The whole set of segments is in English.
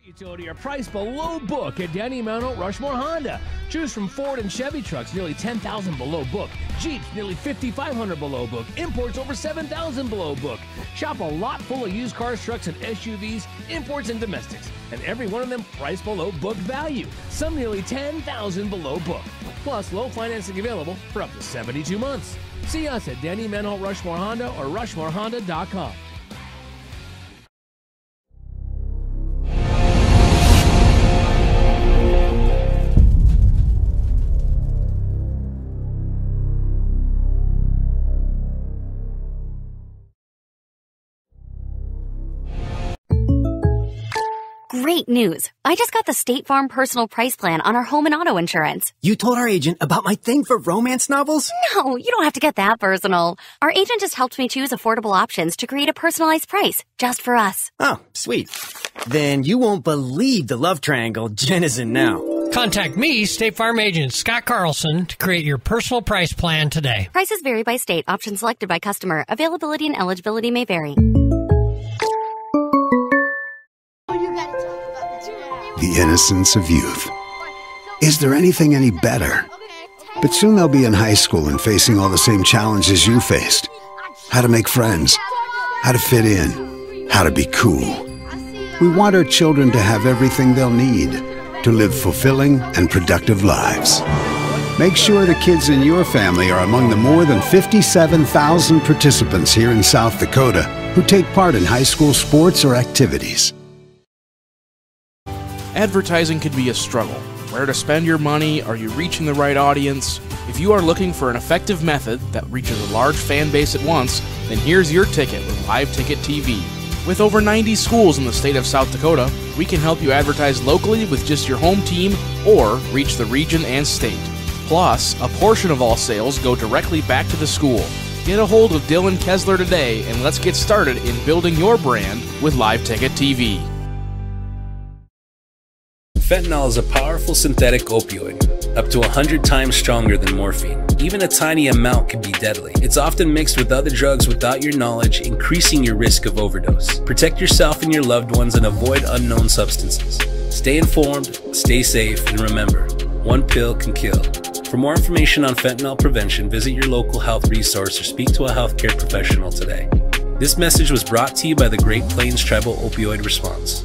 Utility are priced below book at Danny Mountain Rushmore Honda. Choose from Ford and Chevy trucks nearly $10,000 below book. Jeeps nearly $5,500 below book. Imports over $7,000 below book. Shop a lot full of used cars, trucks, and SUVs, imports and domestics. And every one of them priced below book value. Some nearly $10,000 below book. Plus low financing available for up to 72 months. See us at Danny Mountain Rushmore Honda or RushmoreHonda.com. Great news. I just got the State Farm personal price plan on our home and auto insurance. You told our agent about my thing for romance novels? No, you don't have to get that personal. Our agent just helped me choose affordable options to create a personalized price just for us. Oh, sweet. Then you won't believe the love triangle Jen is in now. Contact me, State Farm agent Scott Carlson, to create your personal price plan today. Prices vary by state. Options selected by customer. Availability and eligibility may vary. The innocence of youth. Is there anything any better? But soon they'll be in high school and facing all the same challenges you faced. How to make friends, how to fit in, how to be cool. We want our children to have everything they'll need to live fulfilling and productive lives. Make sure the kids in your family are among the more than 57,000 participants here in South Dakota who take part in high school sports or activities. Advertising can be a struggle. Where to spend your money? Are you reaching the right audience? If you are looking for an effective method that reaches a large fan base at once, then here's your ticket with Live Ticket TV. With over 90 schools in the state of South Dakota, we can help you advertise locally with just your home team or reach the region and state. Plus, a portion of all sales go directly back to the school. Get a hold of Dylan Kessler today and let's get started in building your brand with Live Ticket TV. Fentanyl is a powerful synthetic opioid, up to 100 times stronger than morphine. Even a tiny amount can be deadly. It's often mixed with other drugs without your knowledge, increasing your risk of overdose. Protect yourself and your loved ones and avoid unknown substances. Stay informed, stay safe, and remember, one pill can kill. For more information on fentanyl prevention, visit your local health resource or speak to a healthcare professional today. This message was brought to you by the Great Plains Tribal Opioid Response,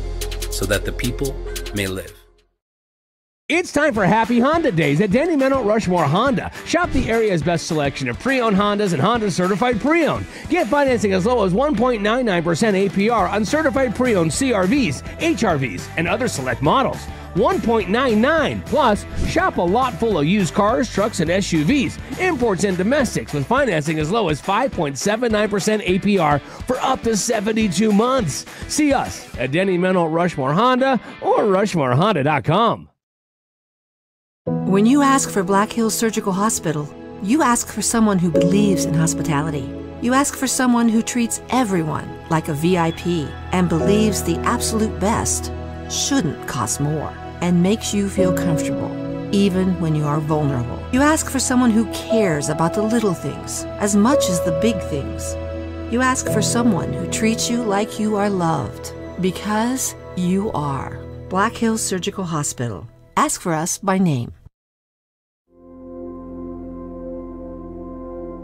so that the people may live. It's time for Happy Honda Days at Danny Mountain Rushmore Honda. Shop the area's best selection of pre-owned Hondas and Honda certified pre-owned. Get financing as low as 1.99% APR on certified pre-owned CRVs, HRVs, and other select models. 1.99. Plus, shop a lot full of used cars, trucks, and SUVs, imports and domestics with financing as low as 5.79% APR for up to 72 months. See us at Danny Mountain Rushmore Honda or RushmoreHonda.com. When you ask for Black Hills Surgical Hospital, you ask for someone who believes in hospitality. You ask for someone who treats everyone like a VIP and believes the absolute best shouldn't cost more and makes you feel comfortable, even when you are vulnerable. You ask for someone who cares about the little things as much as the big things. You ask for someone who treats you like you are loved, because you are. Black Hills Surgical Hospital. Ask for us by name.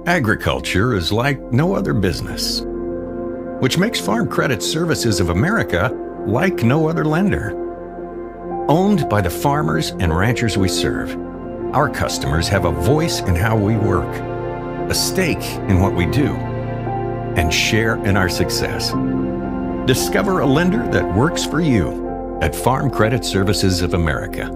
Agriculture is like no other business, which makes Farm Credit Services of America like no other lender. Owned by the farmers and ranchers we serve, our customers have a voice in how we work, a stake in what we do, and share in our success. Discover a lender that works for you at Farm Credit Services of America.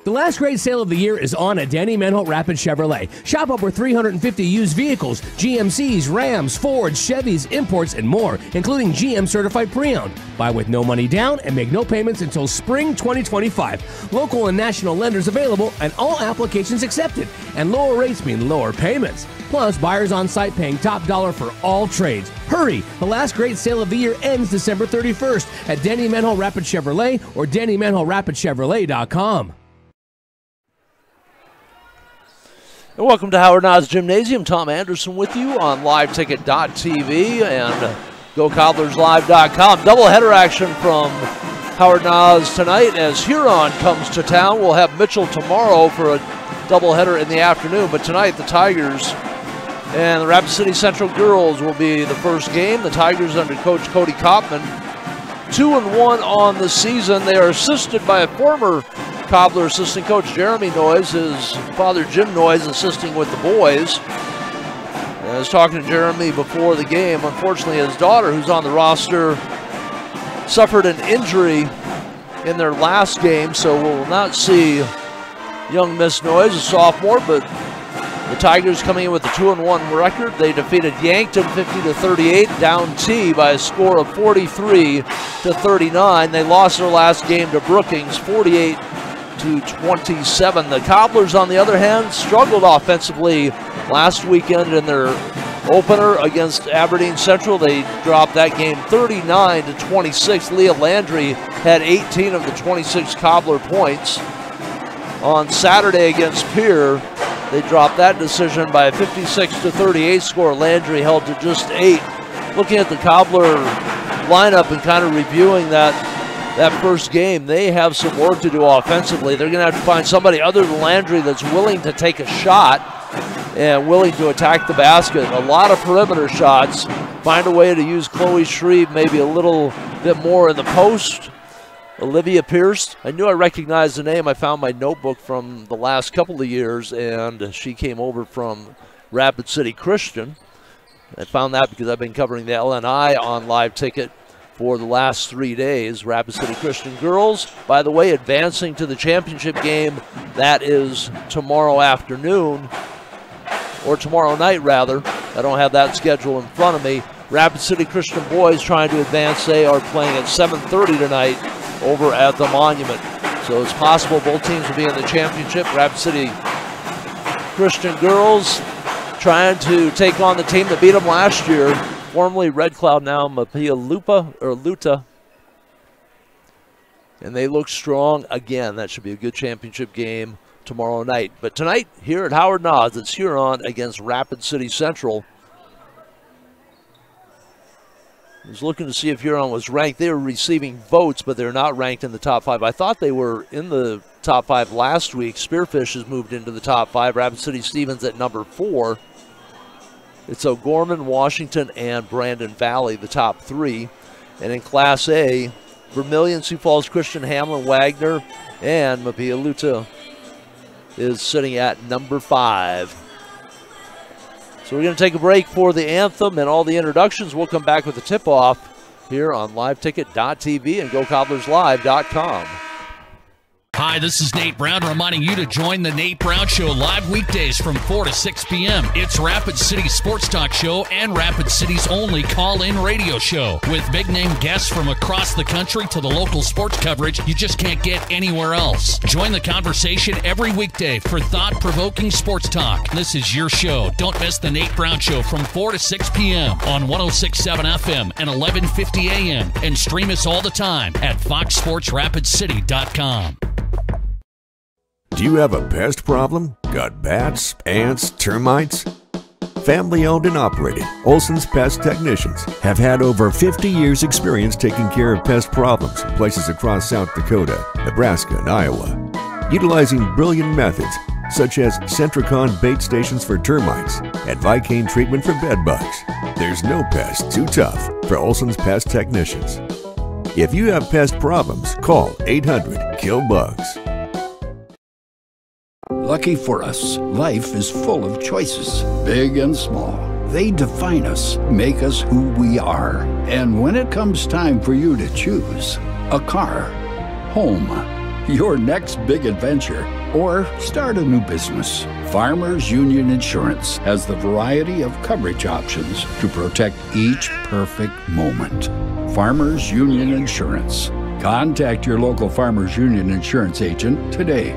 The last great sale of the year is on at Danny Manholt Rapid Chevrolet. Shop over 350 used vehicles, GMCs, Rams, Fords, Chevys, imports, and more, including GM certified pre-owned. Buy with no money down and make no payments until spring 2025. Local and national lenders available and all applications accepted. And lower rates mean lower payments. Plus, buyers on site paying top dollar for all trades. Hurry! The last great sale of the year ends December 31st at Danny Manholt Rapid Chevrolet or DannyManholtRapidChevrolet.com. And welcome to Howard Knowles Gymnasium. Tom Anderson with you on LiveTicket.tv. And GoCobblersLive.com. Doubleheader action from Howard Nas tonight as Huron comes to town. We'll have Mitchell tomorrow for a doubleheader in the afternoon, but tonight the Tigers and the Rapid City Central girls will be the first game. The Tigers under Coach Cody Kopman, 2-1 on the season. They are assisted by a former Cobbler assistant coach, Jeremy Noyes, his father Jim Noyes assisting with the boys. I was talking to Jeremy before the game. Unfortunately, his daughter, who's on the roster, suffered an injury in their last game, so we'll not see young Miss Noyes, a sophomore, but the Tigers coming in with a 2-1 record. They defeated Yankton 50-38, down T by a score of 43-39. They lost their last game to Brookings 48-27. The Cobblers, on the other hand, struggled offensively last weekend in their opener against Aberdeen Central. They dropped that game 39-26. Leah Landry had 18 of the 26 Cobbler points. On Saturday against Pierre, they dropped that decision by a 56-38 score. Landry held to just 8. Looking at the Cobbler lineup and kind of reviewing that first game, they have some work to do offensively. They're going to have to find somebody other than Landry that's willing to take a shot and willing to attack the basket. A lot of perimeter shots. Find a way to use Chloe Shreve maybe a little bit more in the post. Olivia Pierce, I knew I recognized the name. I found my notebook from the last couple of years, and she came over from Rapid City Christian. I found that because I've been covering the LNI on Live Ticket for the last 3 days. Rapid City Christian girls, by the way, advancing to the championship game. That is tomorrow afternoon, or tomorrow night rather. I don't have that schedule in front of me. Rapid City Christian boys trying to advance. They are playing at 7:30 tonight over at the Monument. So it's possible both teams will be in the championship. Rapid City Christian girls trying to take on the team that beat them last year, formerly Red Cloud, now Mapia Luta. And they look strong again. That should be a good championship game tomorrow night. But tonight, here at Howard Nas, it's Huron against Rapid City Central. I was looking to see if Huron was ranked. They were receiving votes, but they're not ranked in the top 5. I thought they were in the top 5 last week. Spearfish has moved into the top 5. Rapid City Stevens at number 4. It's O'Gorman, Washington, and Brandon Valley, the top 3. And in Class A, Vermilion, Sioux Falls Christian, Hamlin, Wagner, and Mapia Luta is sitting at number 5. So we're going to take a break for the anthem and all the introductions. We'll come back with the tip-off here on liveticket.tv and GoCobblersLive.com. Hi, this is Nate Brown reminding you to join the Nate Brown Show live weekdays from 4 to 6 p.m. It's Rapid City's sports talk show and Rapid City's only call-in radio show. With big-name guests from across the country to the local sports coverage you just can't get anywhere else. Join the conversation every weekday for thought-provoking sports talk. This is your show. Don't miss the Nate Brown Show from 4 to 6 p.m. on 106.7 FM and 1150 a.m. And stream us all the time at foxsportsrapidcity.com. Do you have a pest problem? Got bats, ants, termites? Family owned and operated, Olson's Pest Technicians have had over 50 years experience taking care of pest problems in places across South Dakota, Nebraska, and Iowa. Utilizing brilliant methods such as Centricon bait stations for termites and Vicane treatment for bed bugs, there's no pest too tough for Olson's Pest Technicians. If you have pest problems, call 800-KILL-BUGS. Lucky for us, life is full of choices, big and small. They define us, make us who we are. And when it comes time for you to choose a car, home, your next big adventure, or start a new business, Farmers Union Insurance has the variety of coverage options to protect each perfect moment. Farmers Union Insurance. Contact your local Farmers Union Insurance agent today.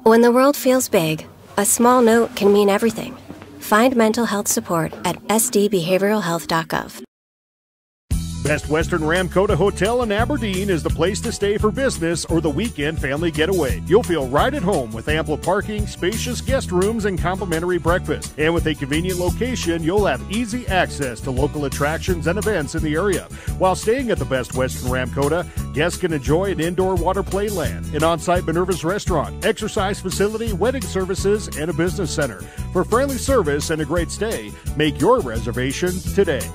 When the world feels big, a small note can mean everything. Find mental health support at sdbehavioralhealth.gov. Best Western Ramkota Hotel in Aberdeen is the place to stay for business or the weekend family getaway. You'll feel right at home with ample parking, spacious guest rooms, and complimentary breakfast. And with a convenient location, you'll have easy access to local attractions and events in the area. While staying at the Best Western Ramkota, guests can enjoy an indoor water play land, an on-site Minerva's restaurant, exercise facility, wedding services, and a business center. For friendly service and a great stay, make your reservation today.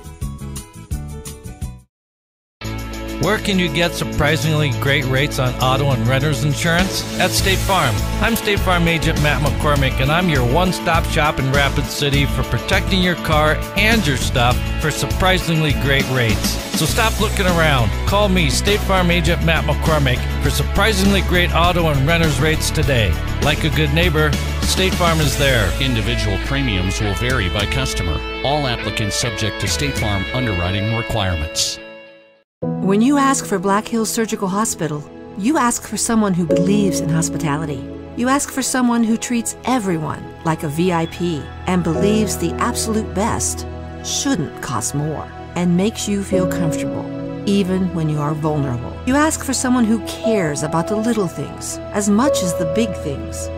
Where can you get surprisingly great rates on auto and renter's insurance? At State Farm. I'm State Farm Agent Matt McCormick, and I'm your one-stop shop in Rapid City for protecting your car and your stuff for surprisingly great rates. So stop looking around. Call me, State Farm Agent Matt McCormick, for surprisingly great auto and renter's rates today. Like a good neighbor, State Farm is there. Individual premiums will vary by customer. All applicants subject to State Farm underwriting requirements. When you ask for Black Hills Surgical Hospital, you ask for someone who believes in hospitality. You ask for someone who treats everyone like a VIP and believes the absolute best shouldn't cost more and makes you feel comfortable, even when you are vulnerable. You ask for someone who cares about the little things as much as the big things.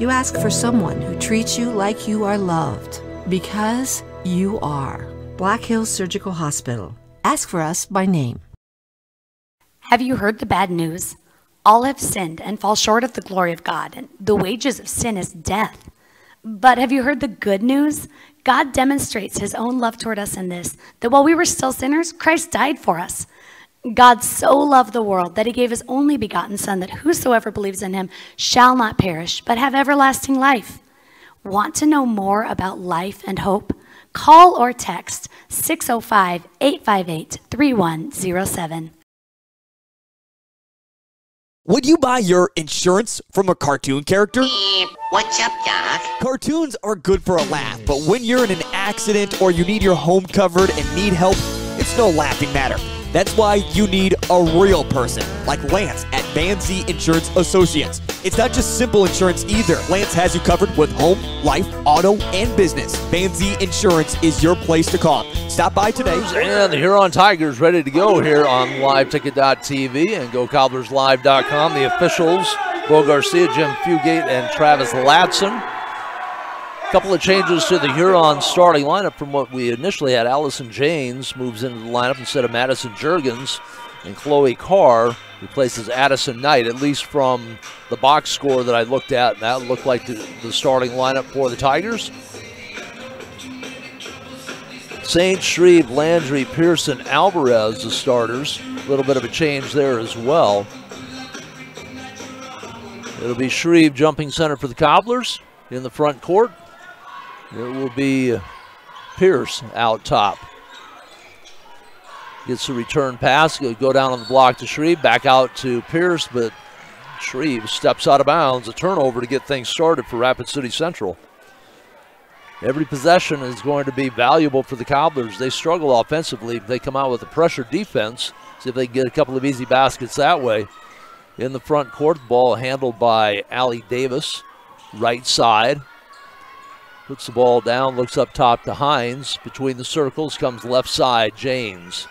You ask for someone who treats you like you are loved, because you are. Black Hills Surgical Hospital. Ask for us by name. Have you heard the bad news? All have sinned and fall short of the glory of God, and the wages of sin is death. But have you heard the good news? God demonstrates his own love toward us in this, that while we were still sinners, Christ died for us. God so loved the world that he gave his only begotten Son, that whosoever believes in him shall not perish, but have everlasting life. Want to know more about life and hope? Call or text 605-858-3107. Would you buy your insurance from a cartoon character? What's up, Doc? Cartoons are good for a laugh, but when you're in an accident or you need your home covered and need help, it's no laughing matter. That's why you need a real person, like Lance at Van Z Insurance Associates. It's not just simple insurance either. Lance has you covered with home, life, auto, and business. Van Z Insurance is your place to call. Stop by today. And the Huron Tigers ready to go here on LiveTicket.tv and GoCobblersLive.com. The officials, Bo Garcia, Jim Fugate, and Travis Ladson. A couple of changes to the Huron starting lineup from what we initially had. Allison Janes moves into the lineup instead of Madison Juergens, and Chloe Carr replaces Addison Knight, at least from the box score that I looked at. That looked like the starting lineup for the Tigers. St. Shreve, Landry, Pearson, Alvarez, the starters. A little bit of a change there as well. It'll be Shreve jumping center for the Cobblers in the front court. It will be Pierce out top. Gets a return pass, go down on the block to Shreve, back out to Pierce, but Shreve steps out of bounds. A turnover to get things started for Rapid City Central. Every possession is going to be valuable for the Cobblers. They struggle offensively. They come out with a pressure defense. See if they can get a couple of easy baskets that way. In the front court, ball handled by Allie Davis, right side. Puts the ball down, looks up top to Hines. Between the circles comes left side, Janes.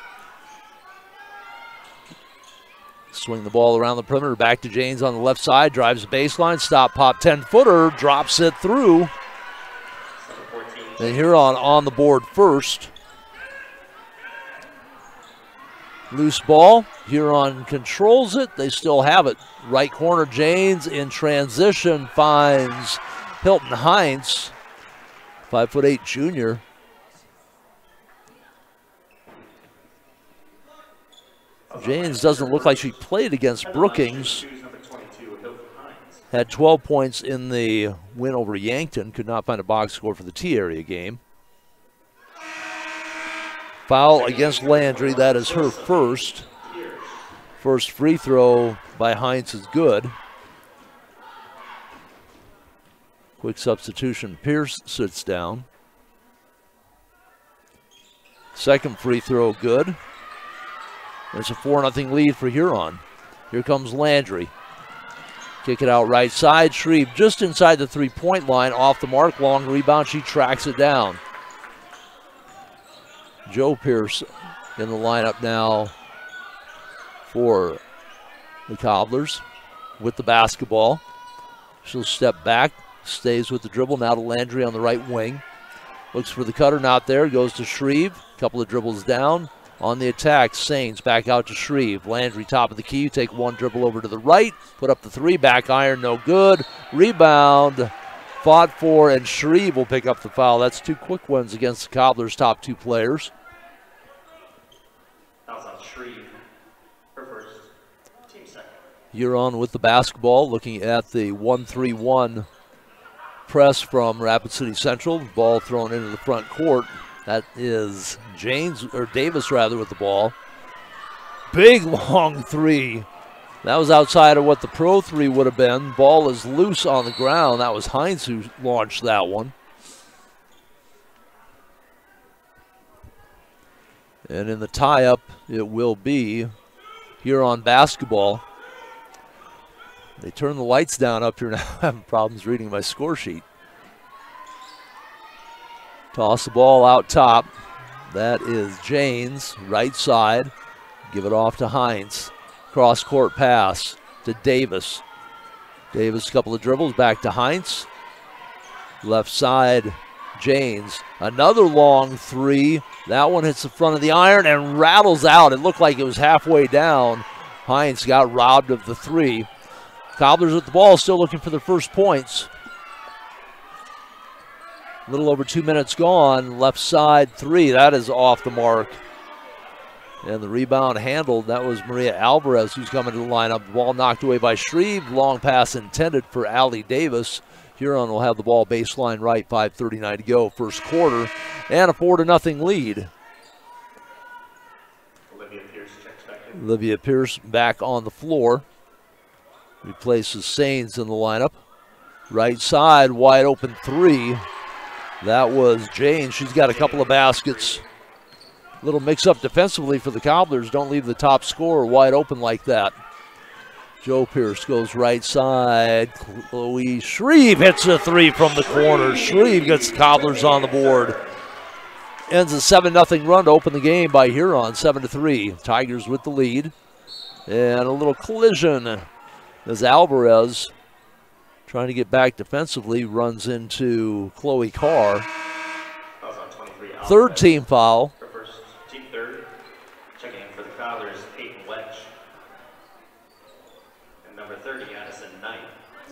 Swing the ball around the perimeter, back to Janes on the left side, drives the baseline, stop, pop, 10-footer, drops it through. And Huron on the board first. Loose ball, Huron controls it, they still have it. Right corner, Janes in transition finds Hilton Hines. 5'8" junior. Janes doesn't look like she played against Brookings. Had 12 points in the win over Yankton. Could not find a box score for the T area game. Foul against Landry. That is her first. First free throw by Hines is good. Quick substitution. Pierce sits down. Second free throw good. There's a 4-0 lead for Huron. Here comes Landry. Kick it out right side. Shreve just inside the three-point line. Off the mark. Long rebound. She tracks it down. Joe Pierce in the lineup now for the Cobblers with the basketball. She'll step back. Stays with the dribble. Now to Landry on the right wing. Looks for the cutter. Not there. Goes to Shreve. Couple of dribbles down. On the attack, Sains back out to Shreve. Landry top of the key. Take one dribble over to the right. Put up the three. Back iron. No good. Rebound. Fought for, and Shreve will pick up the foul. That's two quick ones against the Cobblers' top two players. That was on Shreve. Her first. Team second. Huron with the basketball. Looking at the 1-3-1 press from Rapid City Central. Ball thrown into the front court. That is Davis with the ball. Big long three. That was outside of what the pro three would have been. Ball is loose on the ground. That was Hines who launched that one. And in the tie-up, it will be Huron basketball. They turn the lights down up here now. I'm having problems reading my score sheet. Toss the ball out top. That is Janes, right side. Give it off to Hines. Cross-court pass to Davis. Davis, a couple of dribbles, back to Hines. Left side, Janes. Another long three. That one hits the front of the iron and rattles out. It looked like it was halfway down. Hines got robbed of the three. Cobblers with the ball, still looking for their first points. A little over 2 minutes gone. Left side three. That is off the mark. And the rebound handled. That was Maria Alvarez who's coming to the lineup. The ball knocked away by Shreve. Long pass intended for Allie Davis. Huron will have the ball baseline right. 5:39 to go. First quarter. And a 4-0 lead. Olivia Pierce checks back in. Olivia Pierce back on the floor. Replaces Sains in the lineup. Right side, wide open three. That was Jane. She's got a couple of baskets. Little mix-up defensively for the Cobblers. Don't leave the top scorer wide open like that. Joe Pierce goes right side. Chloe Shreve hits a three from the corner. Shreve gets the Cobblers on the board. Ends a 7-0 run to open the game by Huron, 7-3. Tigers with the lead. And a little collision as Alvarez, trying to get back defensively, runs into Chloe Carr. Third team foul. Her first, team third. Checking in for the Cobblers, Peyton Wedge. And number 30, Addison Knight.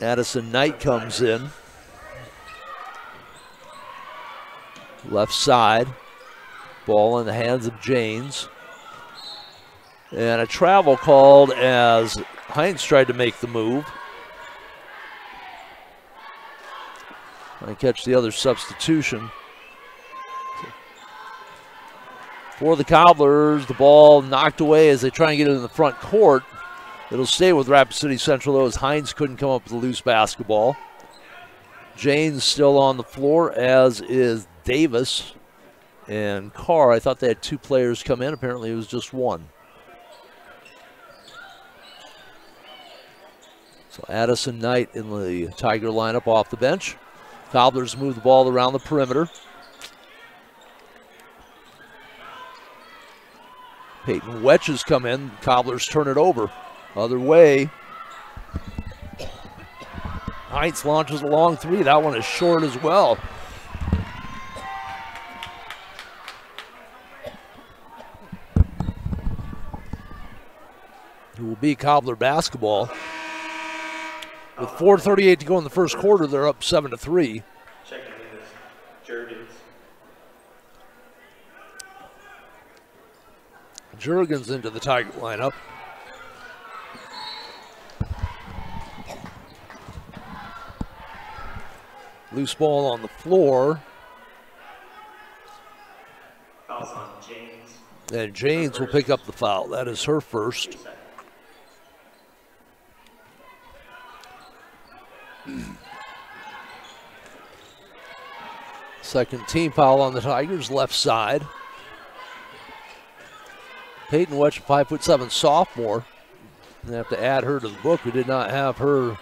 Addison Knight comes in. Left side. Ball in the hands of Janes. And a travel called as Hines tried to make the move. I catch the other substitution. For the Cobblers, the ball knocked away as they try and get it in the front court. It'll stay with Rapid City Central, though, as Hines couldn't come up with a loose basketball. Jane's still on the floor, as is Davis and Carr. I thought they had two players come in. Apparently it was just one. So Addison Knight in the Tiger lineup off the bench. Cobblers move the ball around the perimeter. Peyton Wetches come in. Cobblers turn it over. Other way. Hines launches a long three. That one is short as well. It will be Cobbler basketball. With 4:38 to go in the first quarter, they're up 7-3. Checking in is Jurgens. Jurgens into the Tiger lineup. Loose ball on the floor. Fouls on James. And James will pick up the foul. That is her first. Second team foul on the Tigers, left side. Peyton Wetch, 5'7" sophomore. They have to add her to the book. We did not have her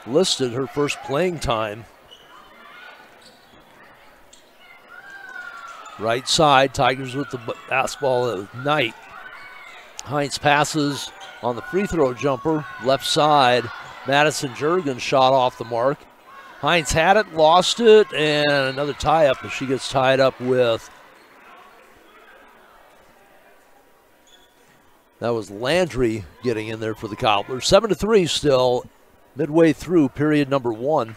listed her first playing time. Right side, Tigers with the basketball at Knight. Heinz passes on the free throw jumper. Left side, Madison Jurgens shot off the mark. Heinz had it, lost it, and another tie-up as she gets tied up with. That was Landry getting in there for the Cobblers. 7-3 still, midway through period number 1.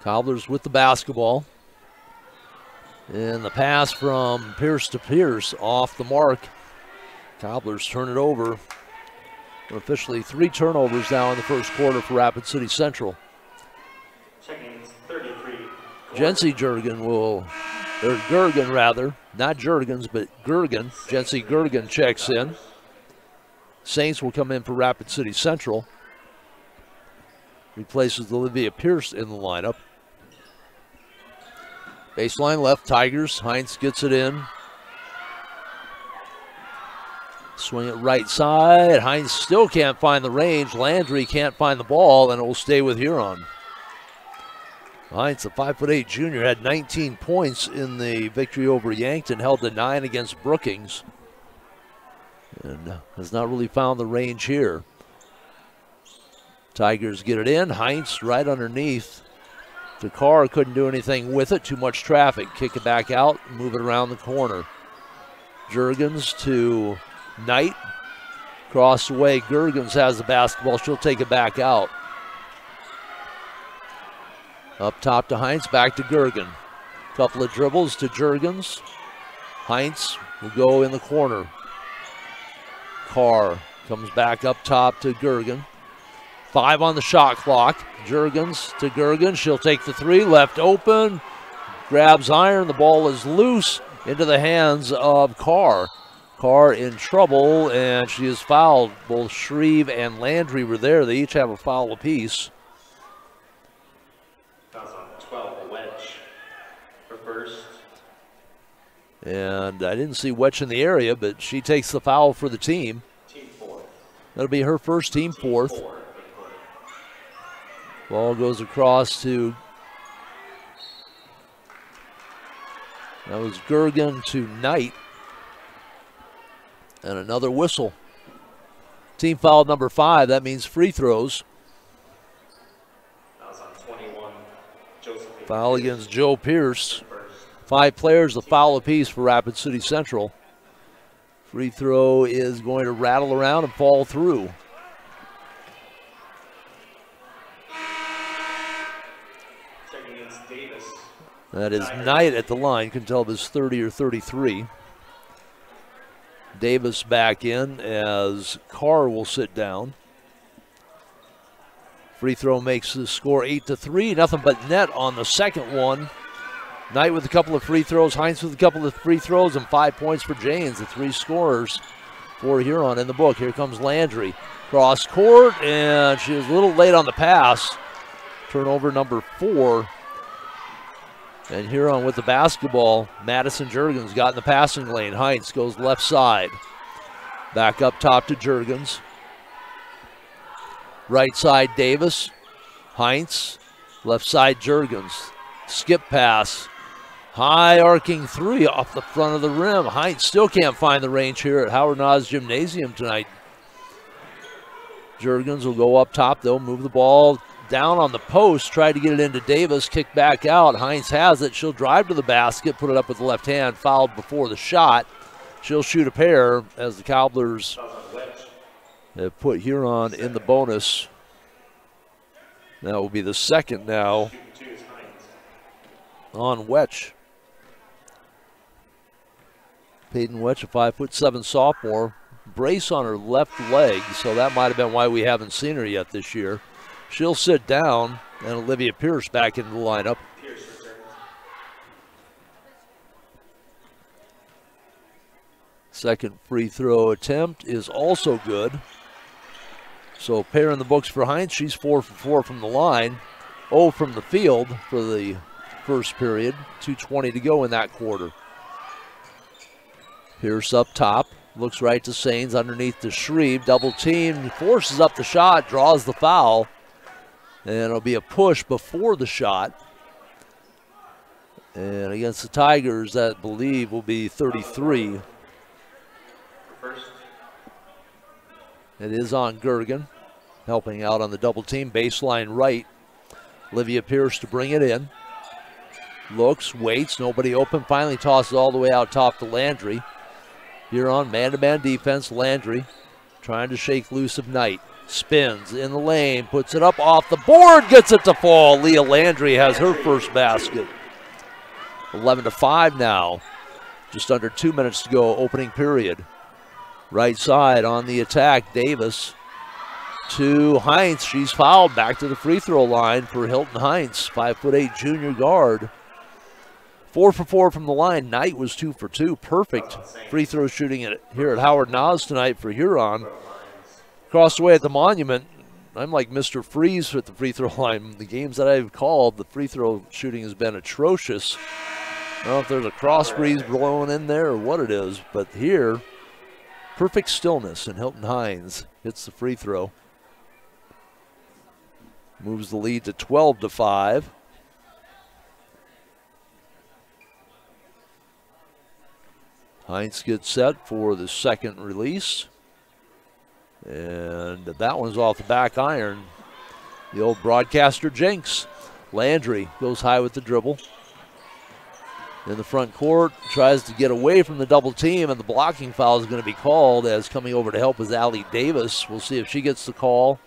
Cobblers with the basketball. And the pass from Pierce to Pierce off the mark. Cobblers turn it over. Officially 3 turnovers now in the first quarter for Rapid City Central. Checking 33. Jency Jurgen will, or Gergen rather, not Jurgens, but Gergen. Jency Gergen checks in. Saints will come in for Rapid City Central. Replaces Olivia Pierce in the lineup. Baseline left, Tigers. Heinz gets it in. Swing it right side. Heinz still can't find the range. Landry can't find the ball, and it will stay with Huron. Heinz, a 5'8" junior, had 19 points in the victory over Yankton, held to 9 against Brookings, and has not really found the range here. Tigers get it in. Heinz right underneath. The car couldn't do anything with it. Too much traffic. Kick it back out, move it around the corner. Jurgens to Knight. Cross away. Jurgens has the basketball. She'll take it back out. Up top to Heinz. Back to Gergen. Couple of dribbles to Jurgens. Heinz will go in the corner. Carr comes back up top to Gergen. 5 on the shot clock. Jurgens to Gergen. She'll take the 3. Left open. Grabs iron. The ball is loose into the hands of Carr. Carr in trouble, and she is fouled. Both Shreve and Landry were there. They each have a foul apiece. Fouls on 12, a wedge for first. And I didn't see Wetch in the area, but she takes the foul for the team. Team 4. That'll be her first, team fourth. Ball goes across to, that was Gergen to Knight. And another whistle. Team foul number 5, that means free throws. Fouls on 21, Josephine. Foul against Joe Pierce. 5 players, a foul apiece for Rapid City Central. Free throw is going to rattle around and fall through. That is Knight at the line. Can tell if it's 30 or 33. Davis back in as Carr will sit down. Free throw makes the score 8-3. Nothing but net on the second one. Knight with a couple of free throws. Heinz with a couple of free throws and 5 points for Janes. The 3 scorers for Huron in the book. Here comes Landry. Cross court, and she was a little late on the pass. Turnover number 4. And Huron with the basketball. Madison Jurgens got in the passing lane. Heinz goes left side. Back up top to Jurgens. Right side Davis. Heinz. Left side Jurgens. Skip pass. High arcing 3 off the front of the rim. Heinz still can't find the range here at Howard Nas Gymnasium tonight. Jurgens will go up top. They'll move the ball down on the post, try to get it into Davis, kick back out. Heinz has it. She'll drive to the basket, put it up with the left hand, fouled before the shot. She'll shoot a pair as the Cobblers have put Huron in the bonus. That will be the second now on Wetch. Peyton Wetch, a 5'7" sophomore. Brace on her left leg, so that might have been why we haven't seen her yet this year. She'll sit down, and Olivia Pierce back into the lineup. Second free throw attempt is also good. So pair in the books for Heinz. She's 4 for 4 from the line. 0 from the field for the first period. 2:20 to go in that quarter. Pierce up top. Looks right to Sains, underneath to Shreve. Double team, forces up the shot, draws the foul. And it'll be a push before the shot. And against the Tigers, that I believe will be 33. It is on Gergen, helping out on the double team. Baseline right. Olivia Pierce to bring it in. Looks, waits, nobody open. Finally tosses all the way out top to Landry. Huron man-to-man defense. Landry trying to shake loose of Knight. Spins in the lane, puts it up off the board, gets it to fall. Leah Landry has her first basket. 11-5 now. Just under 2 minutes to go, opening period. Right side on the attack, Davis to Heinz. She's fouled. Back to the free throw line for Hilton Heinz, 5'8" junior guard. 4 for 4 from the line. Knight was 2 for 2. Perfect free throw shooting here at Howard Nas tonight for Huron. Across the way at the Monument, I'm like Mr. Freeze at the free throw line. The games that I've called, the free throw shooting has been atrocious. I don't know if there's a cross breeze blowing in there or what it is, but here, perfect stillness, and Hilton Hines hits the free throw. Moves the lead to 12-5. Hines gets set for the second release. And that one's off the back iron. The old broadcaster jinx. Landry goes high with the dribble. In the front court, tries to get away from the double team, and the blocking foul is going to be called, as coming over to help is Allie Davis. We'll see if she gets the call,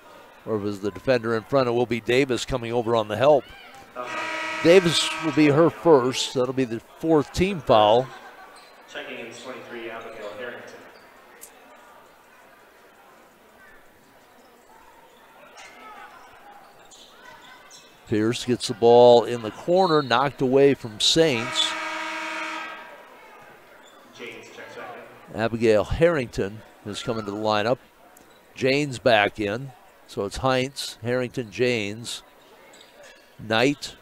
or if it's the defender in front. It will be Davis coming over on the help. Davis will be her first. That'll be the fourth team foul. Checking in 23, Abigail Harrington. Pierce gets the ball in the corner, knocked away from Saints. James checks back in. Abigail Harrington is coming to the lineup. Janes back in. So it's Heinz, Harrington, Janes, Knight,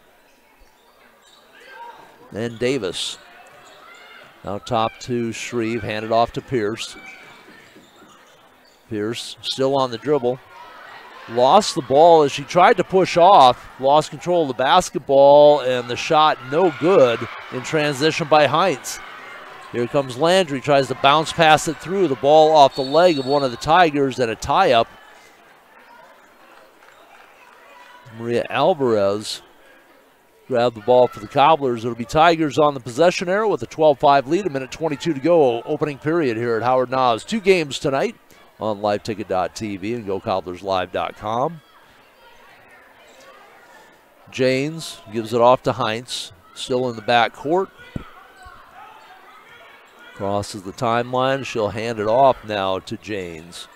and Davis. Now top to Shreve, handed off to Pierce. Pierce still on the dribble. Lost the ball as she tried to push off. Lost control of the basketball, and the shot no good in transition by Heinz. Here comes Landry, tries to bounce pass it through. The ball off the leg of one of the Tigers, and a tie-up. Maria Alvarez grabbed the ball for the Cobblers. It'll be Tigers on the possession arrow with a 12-5 lead, a minute 22 to go, opening period here at Howard Nas. 2 games tonight on liveticket.tv and gocobblerslive.com. Janes gives it off to Heinz, still in the back court. Crosses the timeline. She'll hand it off now to Janes.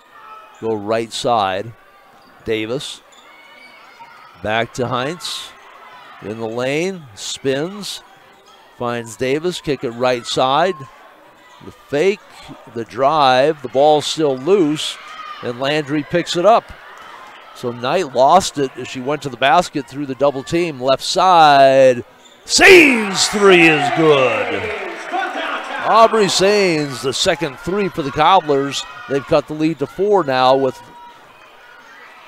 Go right side. Davis. Back to Heinz. In the lane. Spins. Finds Davis. Kick it right side. The fake. The drive. The ball's still loose. And Landry picks it up. So Knight lost it as she went to the basket through the double team. Left side. Sains three is good. Aubrey Sains, the second three for the Cobblers. They've cut the lead to 4 now with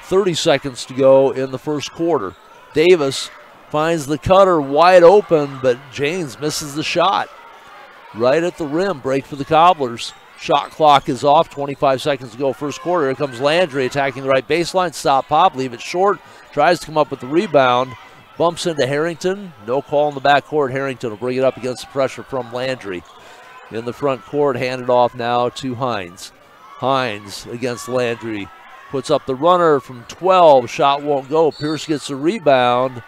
30 seconds to go in the first quarter. Davis finds the cutter wide open, but James misses the shot. Right at the rim, break for the Cobblers. Shot clock is off, 25 seconds to go first quarter. Here comes Landry attacking the right baseline. Stop pop, leave it short. Tries to come up with the rebound. Bumps into Harrington. No call in the backcourt. Harrington will bring it up against the pressure from Landry. In the front court, handed off now to Hines. Hines against Landry. Puts up the runner from 12. Shot won't go. Pierce gets the rebound.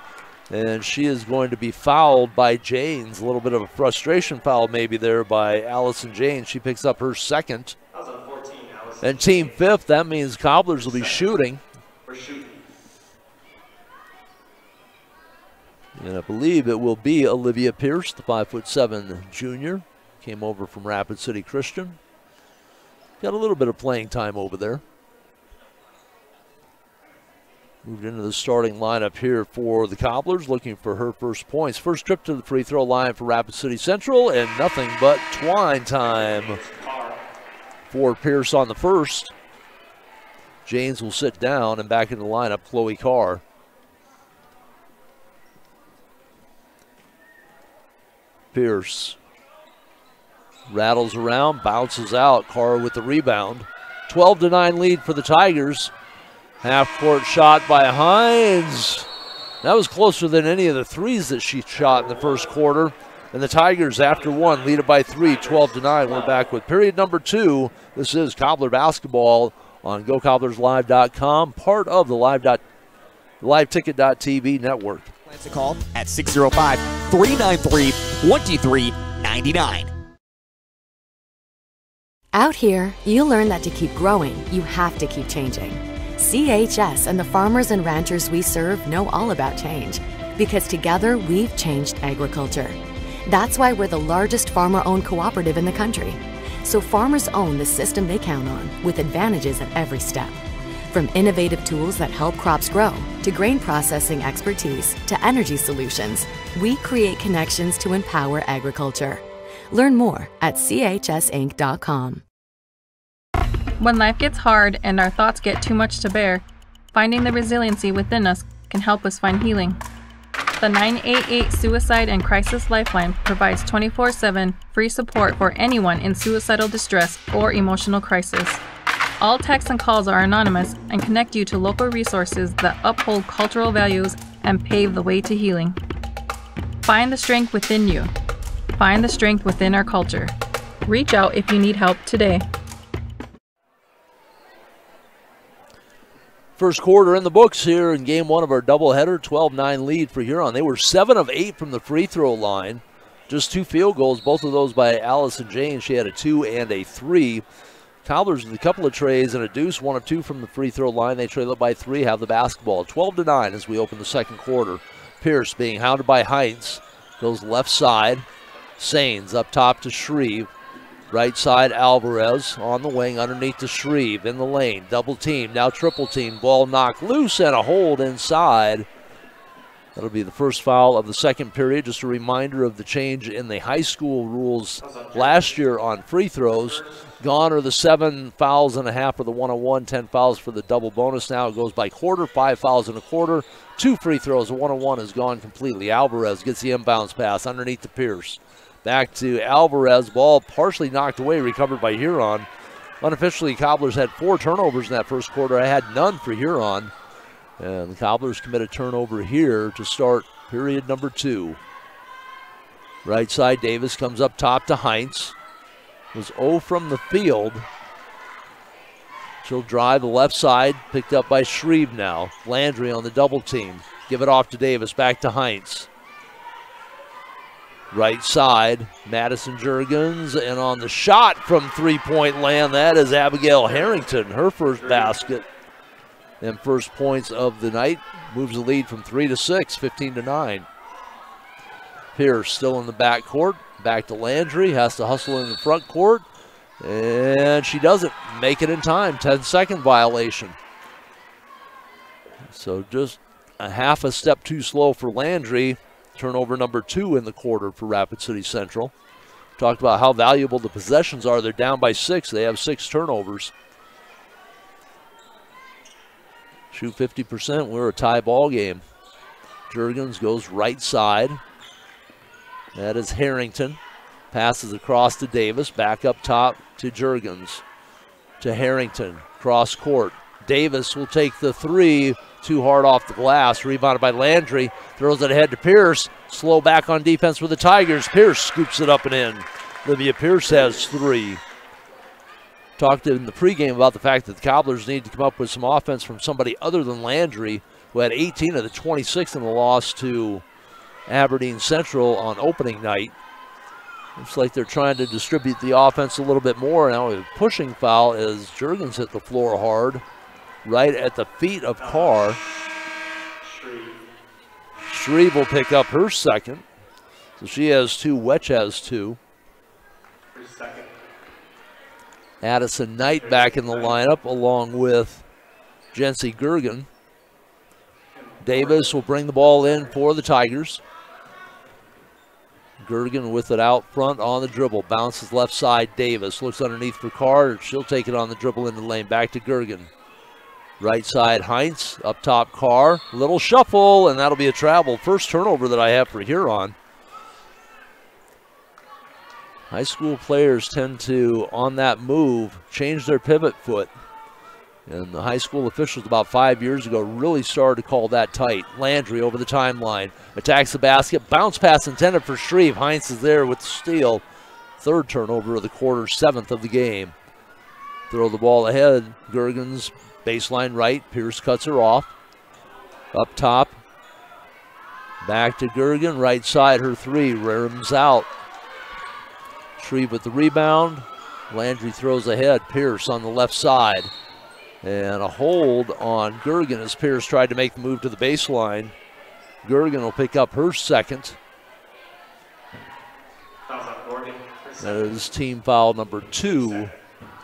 And she is going to be fouled by Janes. A little bit of a frustration foul maybe there by Allison Janes. She picks up her second. That was on 14, Allison. And team fifth. That means Cobblers will be shooting. We're shooting. And I believe it will be Olivia Pierce, the 5'7" junior. Came over from Rapid City Christian. Got a little bit of playing time over there. Moved into the starting lineup here for the Cobblers, looking for her first points. First trip to the free throw line for Rapid City Central, and nothing but twine time for Pierce on the first. James will sit down, and back in the lineup, Chloe Carr. Pierce rattles around, bounces out. Carr with the rebound. 12-9 lead for the Tigers. Half-court shot by Hines. That was closer than any of the threes that she shot in the first quarter. And the Tigers, after one, lead it by 3, 12-9. We're back with period number 2. This is Cobbler basketball on GoCobblersLive.com, part of the LiveTicket.tv network. To call at 605-393-2399. Out here, you learn that to keep growing, you have to keep changing. CHS and the farmers and ranchers we serve know all about change, because together we've changed agriculture. That's why we're the largest farmer-owned cooperative in the country. So farmers own the system they count on, with advantages at every step. From innovative tools that help crops grow, to grain processing expertise, to energy solutions, we create connections to empower agriculture. Learn more at chsinc.com. When life gets hard and our thoughts get too much to bear, finding the resiliency within us can help us find healing. The 988 Suicide and Crisis Lifeline provides 24/7 free support for anyone in suicidal distress or emotional crisis. All texts and calls are anonymous and connect you to local resources that uphold cultural values and pave the way to healing. Find the strength within you. Find the strength within our culture. Reach out if you need help today. First quarter in the books here in game 1 of our doubleheader, 12-9 lead for Huron. They were 7 of 8 from the free throw line. Just 2 field goals, both of those by Allison James. She had a 2 and a 3. Cobblers with a couple of trays and a deuce, 1 of 2 from the free throw line. They trail it by 3, have the basketball. 12-9 as we open the second quarter. Pierce being hounded by Heinz. Goes left side. Sains up top to Shreve. Right side, Alvarez on the wing underneath to Shreve in the lane. Double team, now triple team. Ball knocked loose and a hold inside. That'll be the first foul of the second period. Just a reminder of the change in the high school rules last year on free throws. Gone are the 7 fouls and a half for the 1-on-1, 10 fouls for the double bonus. Now it goes by quarter, 5 fouls and a quarter. 2 free throws, a 1-on-1 is gone completely. Alvarez gets the inbounds pass underneath to Pierce. Back to Alvarez, ball partially knocked away, recovered by Huron. Unofficially, Cobblers had 4 turnovers in that first quarter. I had none for Huron. And the Cobblers commit a turnover here to start period number 2. Right side, Davis comes up top to Heinz. Was 0 from the field. She'll drive the left side, picked up by Shreve now. Landry on the double team. Give it off to Davis, back to Heinz. Right side, Madison Jurgens, and on the shot from three-point land, that is Abigail Harrington, her first basket and first points of the night. Moves the lead from 3 to 6, 15-9. Pierce still in the back court, back to Landry, has to hustle in the front court, and she doesn't make it in time, 10-second violation. So just a half a step too slow for Landry. Turnover number 2 in the quarter for Rapid City Central. Talked about how valuable the possessions are. They're down by 6. They have 6 turnovers. Shoot 50%. We're a tie ball game. Jurgens goes right side. That is Harrington. Passes across to Davis. Back up top to Jurgens. To Harrington. Cross court. Davis will take the 3. Too hard off the glass. Rebounded by Landry. Throws it ahead to Pierce. Slow back on defense with the Tigers. Pierce scoops it up and in. Olivia Pierce has 3. Talked in the pregame about the fact that the Cobblers need to come up with some offense from somebody other than Landry, who had 18 of the 26 in the loss to Aberdeen Central on opening night. Looks like they're trying to distribute the offense a little bit more. Now a pushing foul as Jurgens hit the floor hard. Right at the feet of Carr. Shreve will pick up her second. So she has 2, Wetch has 2. Addison Knight back in the lineup along with Jency Gergen. Davis will bring the ball in for the Tigers. Gergen with it out front on the dribble. Bounces left side. Davis looks underneath for Carr. She'll take it on the dribble into the lane. Back to Gergen. Right side, Heinz. Up top, Carr. Little shuffle, and that'll be a travel. First turnover that I have for Huron. High school players tend to, on that move, change their pivot foot. And the high school officials about 5 years ago really started to call that tight. Landry over the timeline. Attacks the basket. Bounce pass intended for Shreve. Heinz is there with the steal. Third turnover of the quarter, 7th of the game. Throw the ball ahead. Gergen's baseline right. Pierce cuts her off. Up top. Back to Gergen. Right side, her three. Rims out. Shreve with the rebound. Landry throws ahead. Pierce on the left side. And a hold on Gergen as Pierce tried to make the move to the baseline. Gergen will pick up her second. That is team foul number 2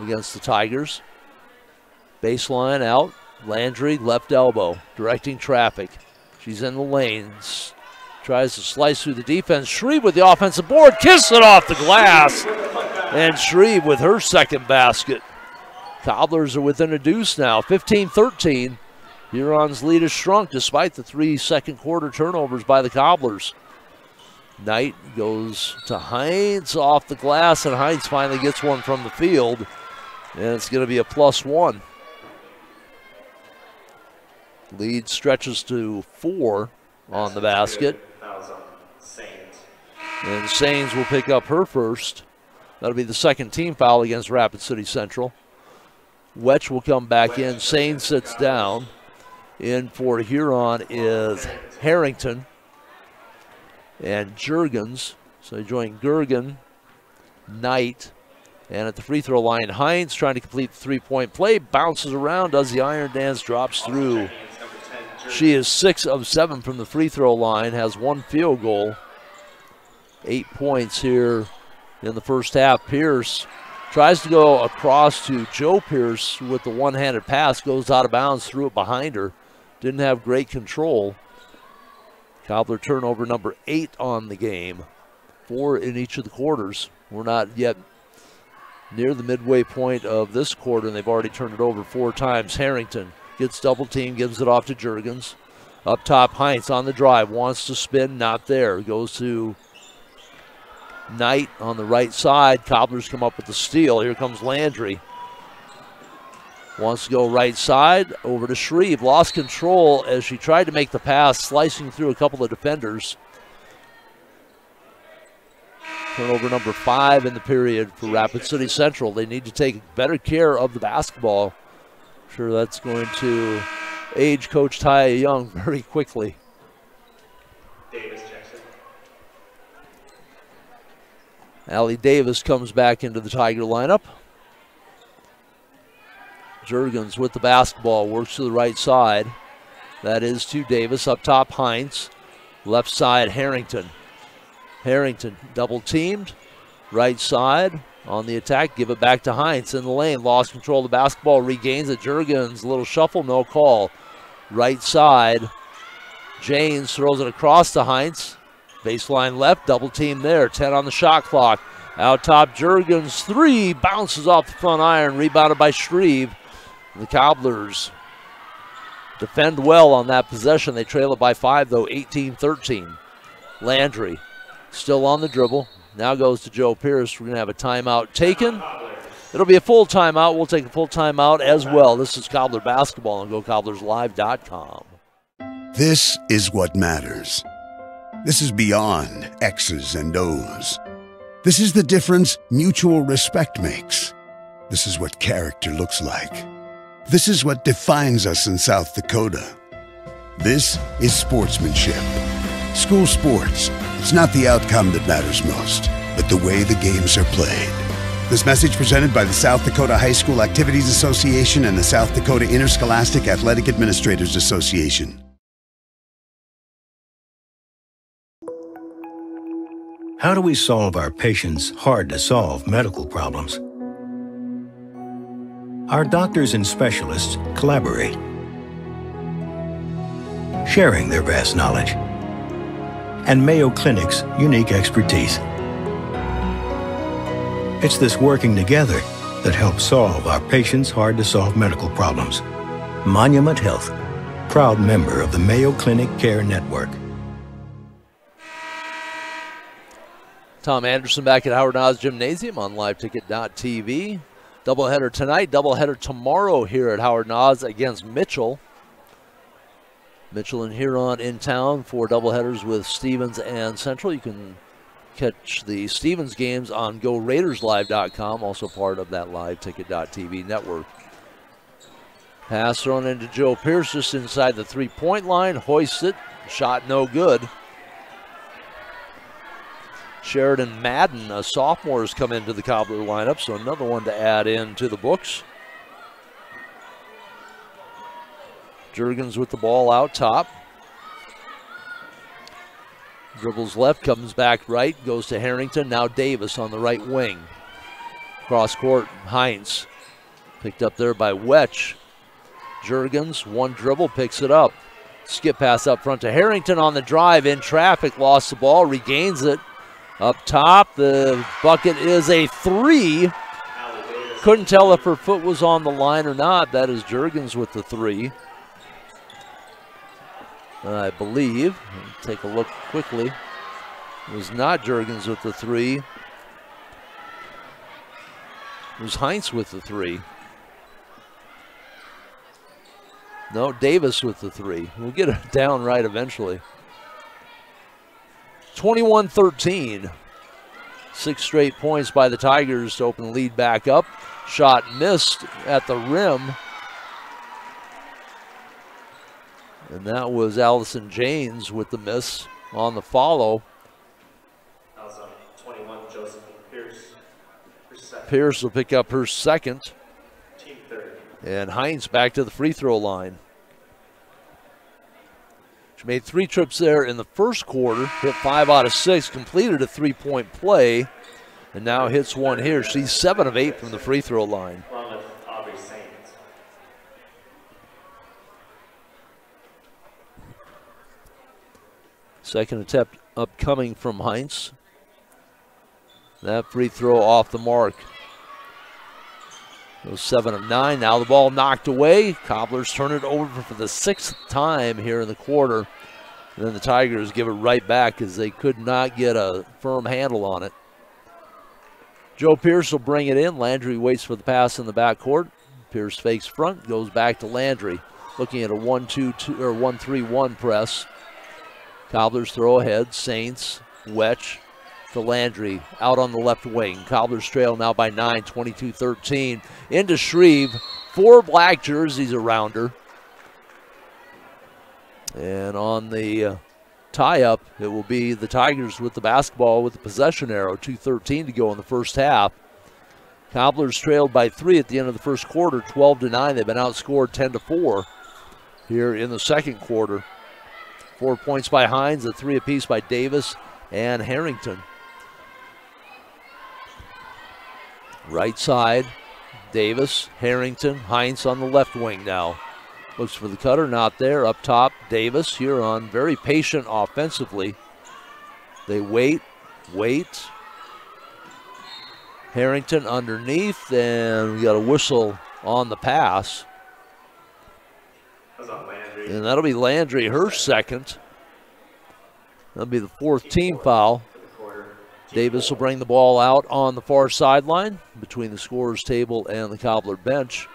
against the Tigers. Baseline out. Landry, left elbow, directing traffic. She's in the lanes. Tries to slice through the defense. Shreve with the offensive board. Kiss it off the glass. And Shreve with her second basket. Cobblers are within a deuce now, 15-13. Huron's lead has shrunk despite the 3 second quarter turnovers by the Cobblers. Knight goes to Heinz off the glass, and Heinz finally gets one from the field. And it's going to be a +1. Lead stretches to 4 on the basket. And Sains will pick up her first. That'll be the second team foul against Rapid City Central. Wetch will come back in. Sains sits down. In for Huron is Harrington and Jurgens. So they join Gergen, Knight, and at the free throw line, Heinz trying to complete the three-point play. Bounces around, does the iron dance, drops through. She is 6 of 7 from the free throw line, has 1 field goal. 8 points here in the first half. Pierce tries to go across to Joe Pierce with the one-handed pass, goes out of bounds, threw it behind her. Didn't have great control. Cobbler turnover number 8 on the game. 4 in each of the quarters. We're not yet near the midway point of this quarter, and they've already turned it over 4 times. Harrington gets double teamed, gives it off to Jurgens. Up top, Heinz on the drive, wants to spin, not there. Goes to Knight on the right side. Cobblers come up with the steal. Here comes Landry. Wants to go right side, over to Shreve. Lost control as she tried to make the pass, slicing through a couple of defenders. Turnover number 5 in the period for Rapid City Central. They need to take better care of the basketball. I'm sure that's going to age Coach Taya Young very quickly. Davis checks it. Allie Davis comes back into the Tiger lineup. Jurgens with the basketball, works to the right side. That is to Davis. Up top, Heinz. Left side, Harrington. Harrington double teamed. Right side on the attack. Give it back to Heinz in the lane. Lost control of the basketball. Regains it. Jurgens, little shuffle, no call. Right side. James throws it across to Heinz. Baseline left, double team there. 10 on the shot clock. Out top, Jurgens, 3. Bounces off the front iron. Rebounded by Shreve. The Cobblers defend well on that possession. They trail it by 5, though, 18-13. Landry still on the dribble. Now goes to Joe Pierce. We're going to have a timeout taken. It'll be a full timeout. We'll take a full timeout as well. This is Cobbler Basketball on GoCobblersLive.com. This is what matters. This is beyond X's and O's. This is the difference mutual respect makes. This is what character looks like. This is what defines us in South Dakota. This is sportsmanship. School sports, it's not the outcome that matters most, but the way the games are played. This message presented by the South Dakota High School Activities Association and the South Dakota Interscholastic Athletic Administrators Association. How do we solve our patients' hard-to-solve medical problems? Our doctors and specialists collaborate, sharing their vast knowledge, and Mayo Clinic's unique expertise. It's this working together that helps solve our patients' hard-to-solve medical problems. Monument Health, proud member of the Mayo Clinic Care Network. Tom Anderson back at Howard Nas Gymnasium on LiveTicket.tv. Doubleheader tonight, doubleheader tomorrow here at Howard Nas against Mitchell. Mitchell and Huron in town for doubleheaders with Stevens and Central. You can catch the Stevens games on GoRaidersLive.com, also part of that LiveTicket.tv network. Pass thrown into Joe Pierce just inside the three-point line. Hoists it. Shot no good. Sheridan Madden, a sophomore, has come into the Cobbler lineup, so another one to add in to the books. Juergens with the ball out top. Dribbles left, comes back right, goes to Harrington. Now Davis on the right wing. Cross court, Heinz. Picked up there by Wetch. Juergens, one dribble, picks it up. Skip pass up front to Harrington on the drive, in traffic, lost the ball, regains it. Up top, the bucket is a three. Couldn't tell if her foot was on the line or not. That is Juergens with the three, I believe. Take a look quickly. It was not Juergens with the three. It was Heinz with the three. No, Davis with the three. We'll get it down right eventually. 21-13. 6 straight points by the Tigers to open the lead back up. Shot missed at the rim. And that was Allison Janes with the miss on the follow. That was on 21, Josephine Pierce. Pierce will pick up her second. Team 30. And Heinz back to the free throw line. She made 3 trips there in the first quarter, hit 5 out of 6, completed a three-point play, and now hits one here. She's 7 of 8 from the free throw line. Along with Aubrey Saints. Second attempt upcoming from Heinz. That free throw off the mark. Goes 7 of 9. Now the ball knocked away. Cobblers turn it over for the 6th time here in the quarter. And then the Tigers give it right back as they could not get a firm handle on it. Joe Pierce will bring it in. Landry waits for the pass in the backcourt. Pierce fakes front, goes back to Landry. Looking at a 1-2-2 or 1-3-1 press. Cobblers throw ahead. Saints, Wetch to Landry out on the left wing. Cobblers trail now by 9, 22-13. Into Shreve. 4 black jerseys around her. And on the tie-up, it will be the Tigers with the basketball with the possession arrow. 2:13 to go in the first half. Cobblers trailed by 3 at the end of the first quarter, 12-9. They've been outscored 10-4 here in the second quarter. 4 points by Hines, a 3 apiece by Davis and Harrington. Right side, Davis, Harrington, Heinz on the left wing now. Looks for the cutter, not there. Up top, Davis, Huron, very patient offensively. They wait. Harrington underneath, and we got a whistle on the pass. That was on Landry. And that'll be Landry, her second. That'll be the 4th team foul. Davis will bring the ball out on the far sideline between the scorer's table and the Cobbler bench.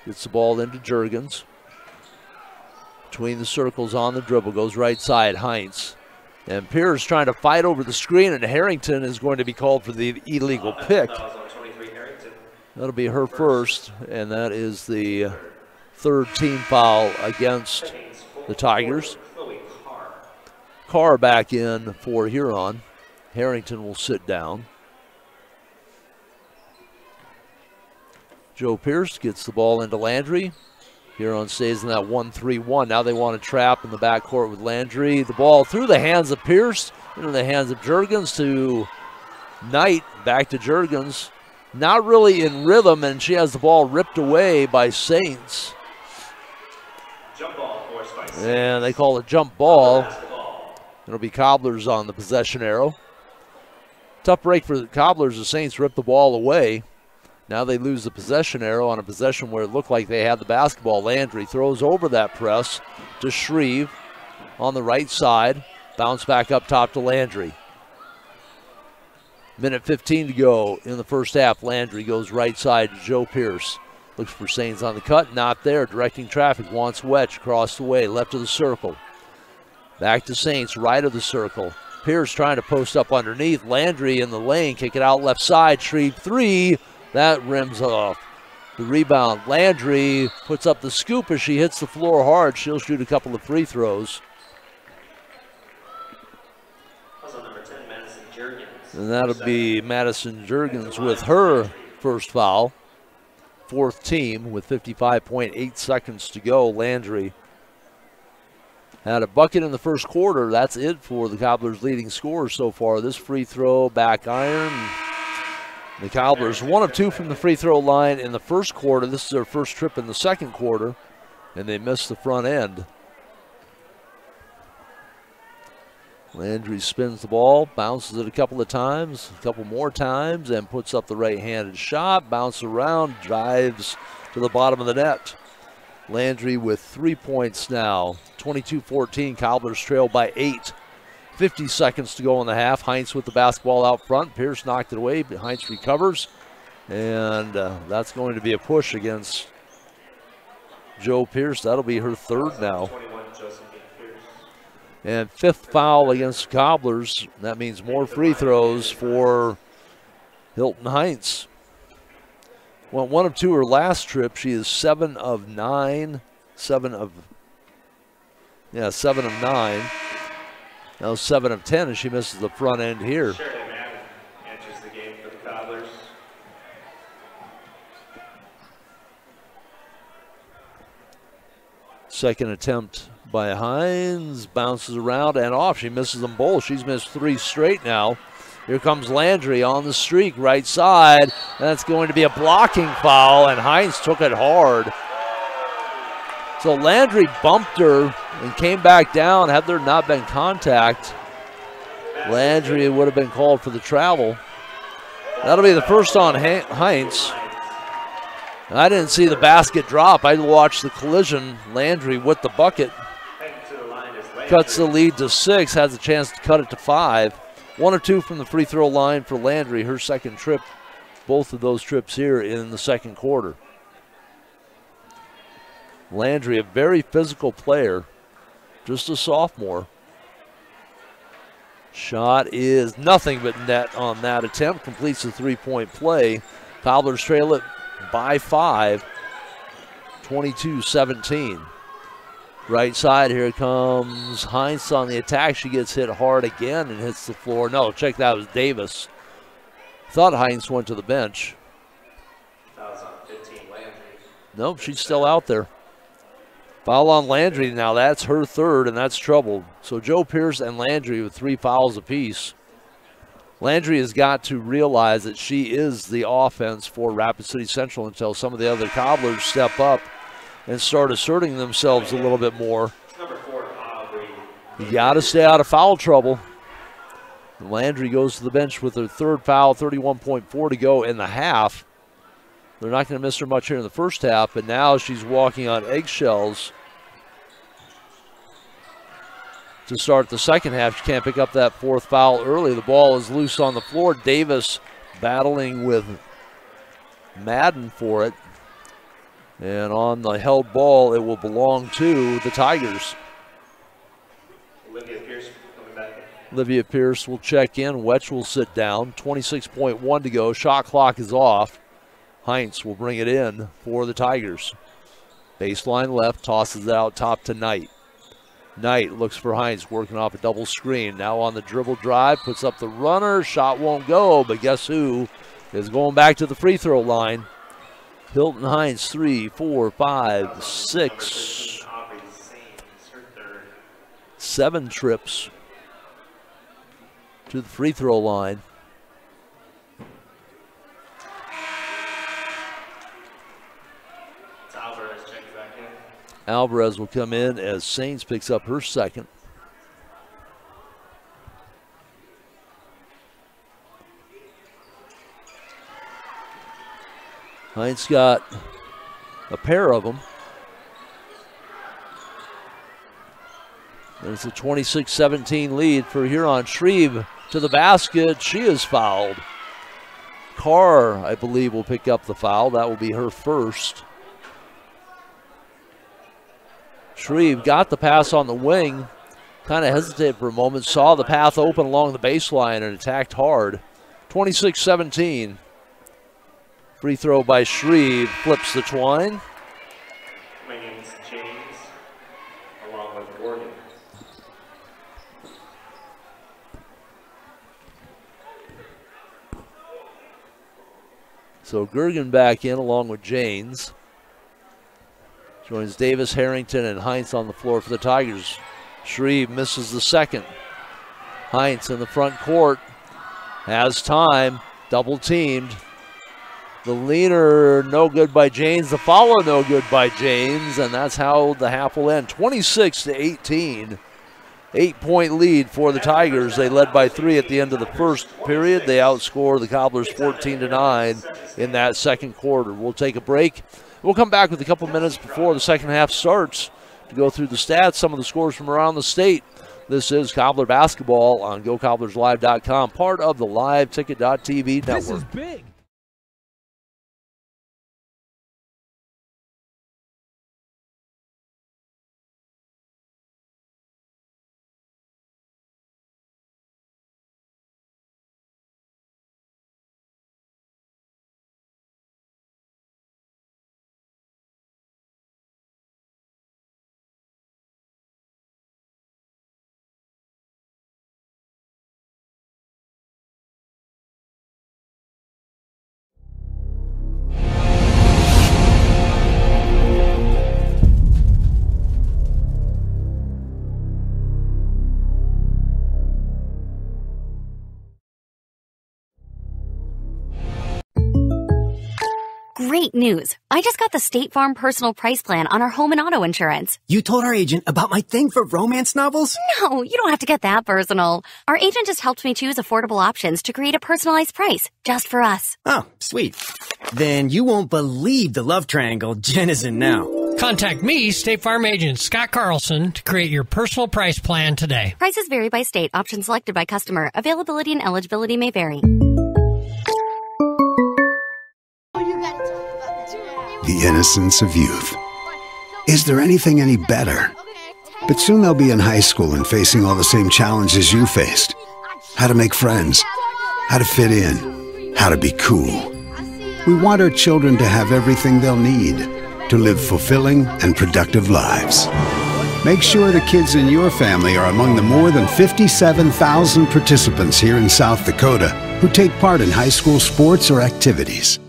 Gets the ball into Juergens. Between the circles on the dribble, goes right side, Heinz. And Pierce trying to fight over the screen, and Harrington is going to be called for the illegal pick. That was on 23, Harrington. That'll be her first, and that is the 3rd team foul against the Tigers. Carr back in for Huron. Harrington will sit down. Joe Pierce gets the ball into Landry. Huron stays in that 1-3-1. Now they want to trap in the backcourt with Landry. The ball through the hands of Pierce, into the hands of Juergens to Knight. Back to Juergens. Not really in rhythm, and she has the ball ripped away by Saints. Jump ball forced by Saints. And they call it jump ball. It'll be Cobblers on the possession arrow. Tough break for the Cobblers. The Saints rip the ball away. Now they lose the possession arrow on a possession where it looked like they had the basketball. Landry throws over that press to Shreve on the right side. Bounce back up top to Landry. Minute 15 to go in the first half. Landry goes right side to Joe Pierce. Looks for Saints on the cut. Not there. Directing traffic. Wants Wedge across the way. Left of the circle. Back to Saints. Right of the circle. Pierce trying to post up underneath. Landry in the lane. Kick it out left side. Shreve three. That rims off. The rebound. Landry puts up the scoop as she hits the floor hard. She'll shoot a couple of free throws. And that'll be Madison Juergens with her first foul. Fourth team with 55.8 seconds to go. Landry had a bucket in the first quarter. That's it for the Cobblers' leading scorer so far. This free throw back iron. The Cobblers 1 of 2 from the free throw line in the first quarter. This is their first trip in the second quarter, and they missed the front end. Landry spins the ball, bounces it a couple of times, a couple more times, and puts up the right-handed shot. Bounces around, drives to the bottom of the net. Landry with 3 points now. 22-14, Cobblers trail by 8. 50 seconds to go in the half. Heinz with the basketball out front. Pierce knocked it away, but Heinz recovers. And that's going to be a push against Joe Pierce. That'll be her third now. And fifth foul against Cobblers. That means more free throws for Hilton Heinz. Well, 1 of 2 her last trip. She is 7 of 9. 7 of 9. Now 7 of 10 as she misses the front end here. Enters the game for the Cobblers. Second attempt by Hines. Bounces around and off. She misses them both. She's missed 3 straight now. Here comes Landry on the streak, right side. That's going to be a blocking foul, and Hines took it hard. So Landry bumped her and came back down. Had there not been contact, Landry would have been called for the travel. That'll be the first on Heinz. I didn't see the basket drop. I watched the collision. Landry with the bucket. Cuts the lead to 6, has a chance to cut it to 5. 1 of 2 from the free throw line for Landry, her second trip. Both of those trips here in the second quarter. Landry, a very physical player, just a sophomore. Shot is nothing but net on that attempt. Completes the 3-point play. Cobblers trail it by 5, 22-17. Right side, here comes Heinz on the attack. She gets hit hard again and hits the floor. No, check that, was Davis. Thought Heinz went to the bench. That was on 15, Landry. Nope, she's still out there. Foul on Landry now. That's her third, and that's trouble. So Joe Pierce and Landry with 3 fouls apiece. Landry has got to realize that she is the offense for Rapid City Central until some of the other Cobblers step up and start asserting themselves a little bit more. Number 4, Aubrey. You got to stay out of foul trouble. Landry goes to the bench with her third foul, 31.4 to go in the half. They're not going to miss her much here in the first half, but now she's walking on eggshells to start the second half. She can't pick up that 4th foul early. The ball is loose on the floor. Davis battling with Madden for it. And on the held ball, it will belong to the Tigers. Olivia Pierce coming back in. Olivia Pierce will check in. Wetch will sit down. 26.1 to go. Shot clock is off. Heinz will bring it in for the Tigers. Baseline left, tosses it out top to Knight. Knight looks for Heinz, working off a double screen. Now on the dribble drive, puts up the runner. Shot won't go, but guess who is going back to the free throw line? Hilton Heinz, 3, 4, 5, 6, 7 trips to the free throw line. Alvarez will come in as Saints picks up her second. Heinz got a pair of them. There's a 26-17 lead for Huron. Shreve to the basket. She is fouled. Carr, I believe, will pick up the foul. That will be her first. Shreve got the pass on the wing. Kind of hesitated for a moment. Saw the path open along the baseline and attacked hard. 26-17. Free throw by Shreve. Flips the twine. James, along with Gordon. So Gergen back in along with Janes. Joins Davis, Harrington, and Heinz on the floor for the Tigers. Shreve misses the second. Heinz in the front court. Has time. Double teamed. The leaner, no good by Janes. The follow, no good by Janes. And that's how the half will end. 26-18. 8-point lead for the Tigers. They led by 3 at the end of the first period. They outscore the Cobblers 14-9 in that second quarter. We'll take a break. We'll come back with a couple minutes before the second half starts to go through the stats, some of the scores from around the state. This is Cobbler Basketball on GoCobblersLive.com, part of the LiveTicket.tv network. This is big. Great news. I just got the State Farm personal price plan on our home and auto insurance. You told our agent about my thing for romance novels? No, you don't have to get that personal. Our agent just helped me choose affordable options to create a personalized price just for us. Oh, sweet. Then you won't believe the love triangle Jen is in now. Contact me, State Farm agent Scott Carlson, to create your personal price plan today. Prices vary by state. Options selected by customer. Availability and eligibility may vary. The innocence of youth. Is there anything any better? But soon they'll be in high school and facing all the same challenges you faced. How to make friends, how to fit in, how to be cool. We want our children to have everything they'll need to live fulfilling and productive lives. Make sure the kids in your family are among the more than 57,000 participants here in South Dakota who take part in high school sports or activities.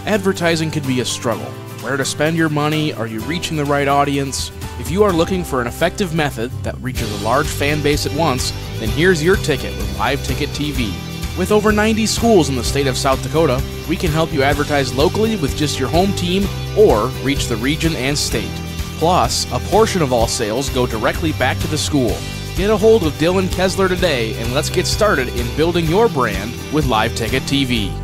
Advertising can be a struggle. Where to spend your money? Are you reaching the right audience? If you are looking for an effective method that reaches a large fan base at once, then here's your ticket with Live Ticket TV. With over 90 schools in the state of South Dakota, we can help you advertise locally with just your home team or reach the region and state. Plus, a portion of all sales go directly back to the school. Get a hold of Dylan Kessler today and let's get started in building your brand with Live Ticket TV.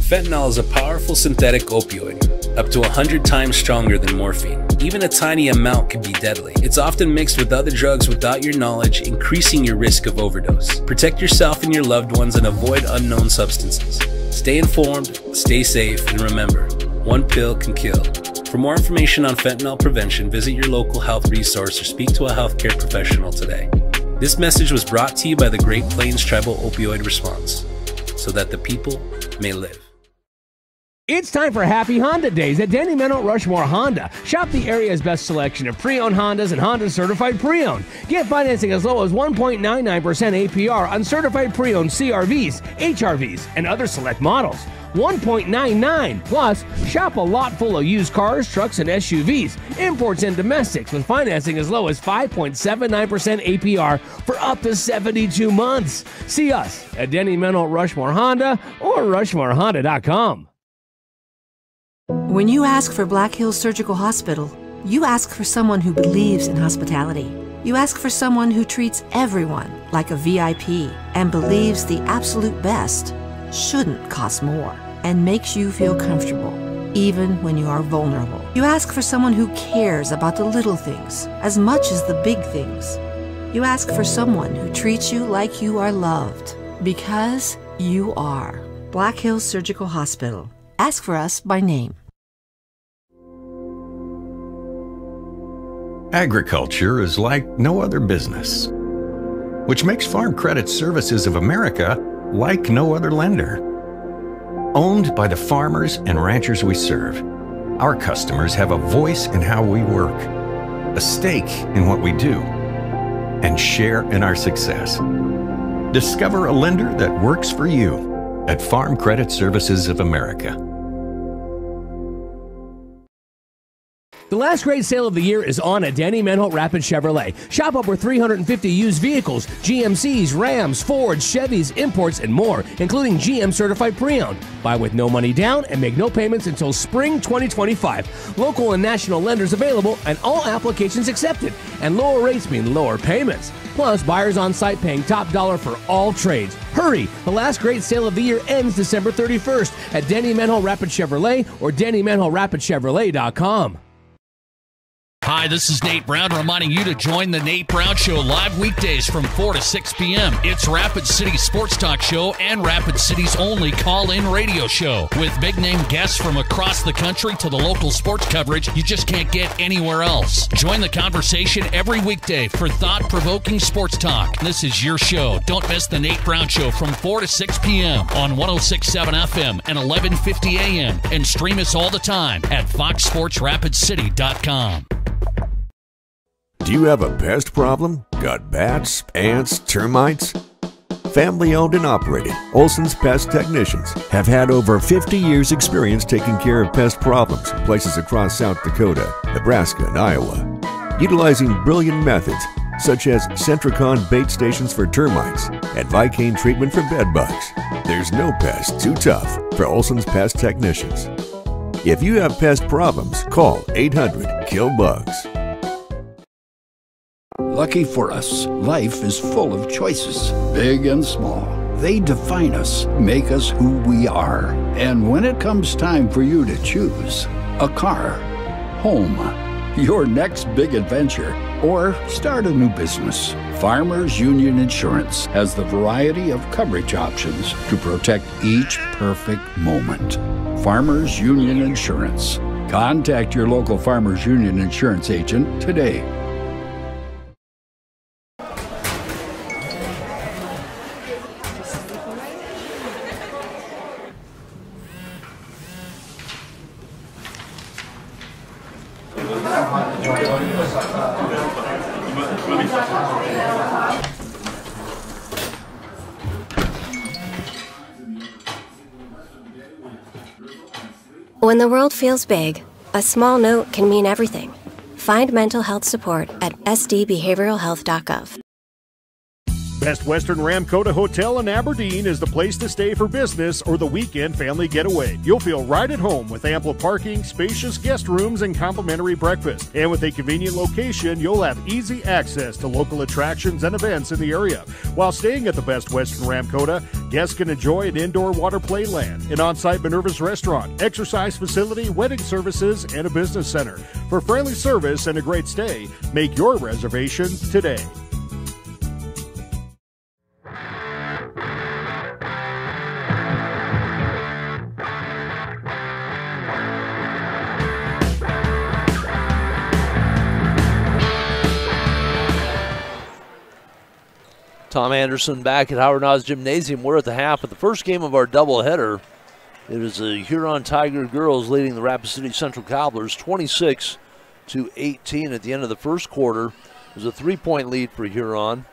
Fentanyl is a powerful synthetic opioid, up to 100 times stronger than morphine. Even a tiny amount can be deadly. It's often mixed with other drugs without your knowledge, increasing your risk of overdose. Protect yourself and your loved ones and avoid unknown substances. Stay informed, stay safe, and remember, one pill can kill. For more information on fentanyl prevention, visit your local health resource or speak to a healthcare professional today. This message was brought to you by the Great Plains Tribal Opioid Response, so that the people may live. It's time for Happy Honda Days at Danny Meadow Rushmore Honda. Shop the area's best selection of pre-owned Hondas and Honda certified pre-owned. Get financing as low as 1.99% APR on certified pre-owned CRVs, HRVs, and other select models. 1.99. Plus, shop a lot full of used cars, trucks, and SUVs, imports and domestics with financing as low as 5.79% APR for up to 72 months. See us at Denny Meadow Rushmore Honda or RushmoreHonda.com. When you ask for Black Hills Surgical Hospital, you ask for someone who believes in hospitality. You ask for someone who treats everyone like a VIP and believes the absolute best shouldn't cost more and makes you feel comfortable, even when you are vulnerable. You ask for someone who cares about the little things as much as the big things. You ask for someone who treats you like you are loved, because you are. Black Hills Surgical Hospital. Ask for us by name. Agriculture is like no other business, which makes Farm Credit Services of America like no other lender. Owned by the farmers and ranchers we serve, our customers have a voice in how we work, a stake in what we do, and share in our success. Discover a lender that works for you at Farm Credit Services of America. The last great sale of the year is on at Danny Menholt Rapid Chevrolet. Shop over 350 used vehicles, GMCs, Rams, Fords, Chevys, imports, and more, including GM certified pre-owned. Buy with no money down and make no payments until spring 2025. Local and national lenders available and all applications accepted. And lower rates mean lower payments. Plus, buyers on site paying top dollar for all trades. Hurry! The last great sale of the year ends December 31st at Danny Menholt Rapid Chevrolet or DannyMenholtRapidChevrolet.com. Hi, this is Nate Brown reminding you to join the Nate Brown Show live weekdays from 4 to 6 p.m. It's Rapid City's sports talk show and Rapid City's only call-in radio show. With big-name guests from across the country to the local sports coverage you just can't get anywhere else. Join the conversation every weekday for thought-provoking sports talk. This is your show. Don't miss the Nate Brown Show from 4 to 6 p.m. on 106.7 FM and 1150 a.m. And stream us all the time at foxsportsrapidcity.com. Do you have a pest problem? Got bats, ants, termites? Family owned and operated, Olson's Pest Technicians have had over 50 years experience taking care of pest problems in places across South Dakota, Nebraska, and Iowa. Utilizing brilliant methods such as Centricon bait stations for termites and Vicane treatment for bed bugs. There's no pest too tough for Olson's Pest Technicians. If you have pest problems, call 800-KILL-BUGS. Lucky for us, life is full of choices, big and small. They define us, make us who we are. And when it comes time for you to choose a car, home, your next big adventure, or start a new business, Farmers Union Insurance has the variety of coverage options to protect each perfect moment. Farmers Union Insurance. Contact your local Farmers Union Insurance agent today. When the world feels big, a small note can mean everything. Find mental health support at sdbehavioralhealth.gov. Best Western Ramkota Hotel in Aberdeen is the place to stay for business or the weekend family getaway. You'll feel right at home with ample parking, spacious guest rooms, and complimentary breakfast. And with a convenient location, you'll have easy access to local attractions and events in the area. While staying at the Best Western Ramkota, guests can enjoy an indoor water play land, an on-site Minerva's restaurant, exercise facility, wedding services, and a business center. For friendly service and a great stay, make your reservation today. Tom Anderson back at Howard Noz Gymnasium. We're at the half of the first game of our doubleheader. It is the Huron Tiger girls leading the Rapid City Central Cobblers 26-18 at the end of the first quarter. It was a 3-point lead for Huron.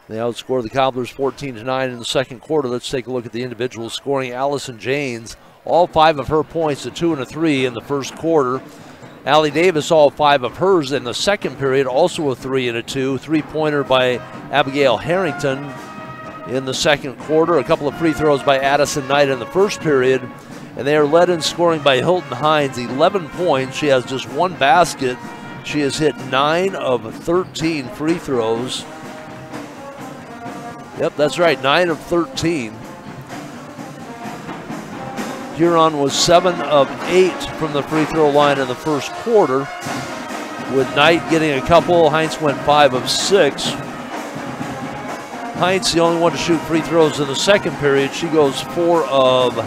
They outscored the Cobblers 14-9 in the second quarter. Let's take a look at the individual scoring. Allison Janes, all 5 of her points, a 2 and a 3 in the first quarter. Allie Davis, all 5 of hers in the second period, also a 3 and a 2. 3-pointer by Abigail Harrington in the second quarter. A couple of free throws by Addison Knight in the first period. And they are led in scoring by Hilton Hines, 11 points. She has just 1 basket. She has hit 9 of 13 free throws. Yep, that's right, 9 of 13. Huron was 7 of 8 from the free throw line in the first quarter, with Knight getting a couple. Heinz went 5 of 6. Heinz, the only one to shoot free throws in the second period. She goes 4 of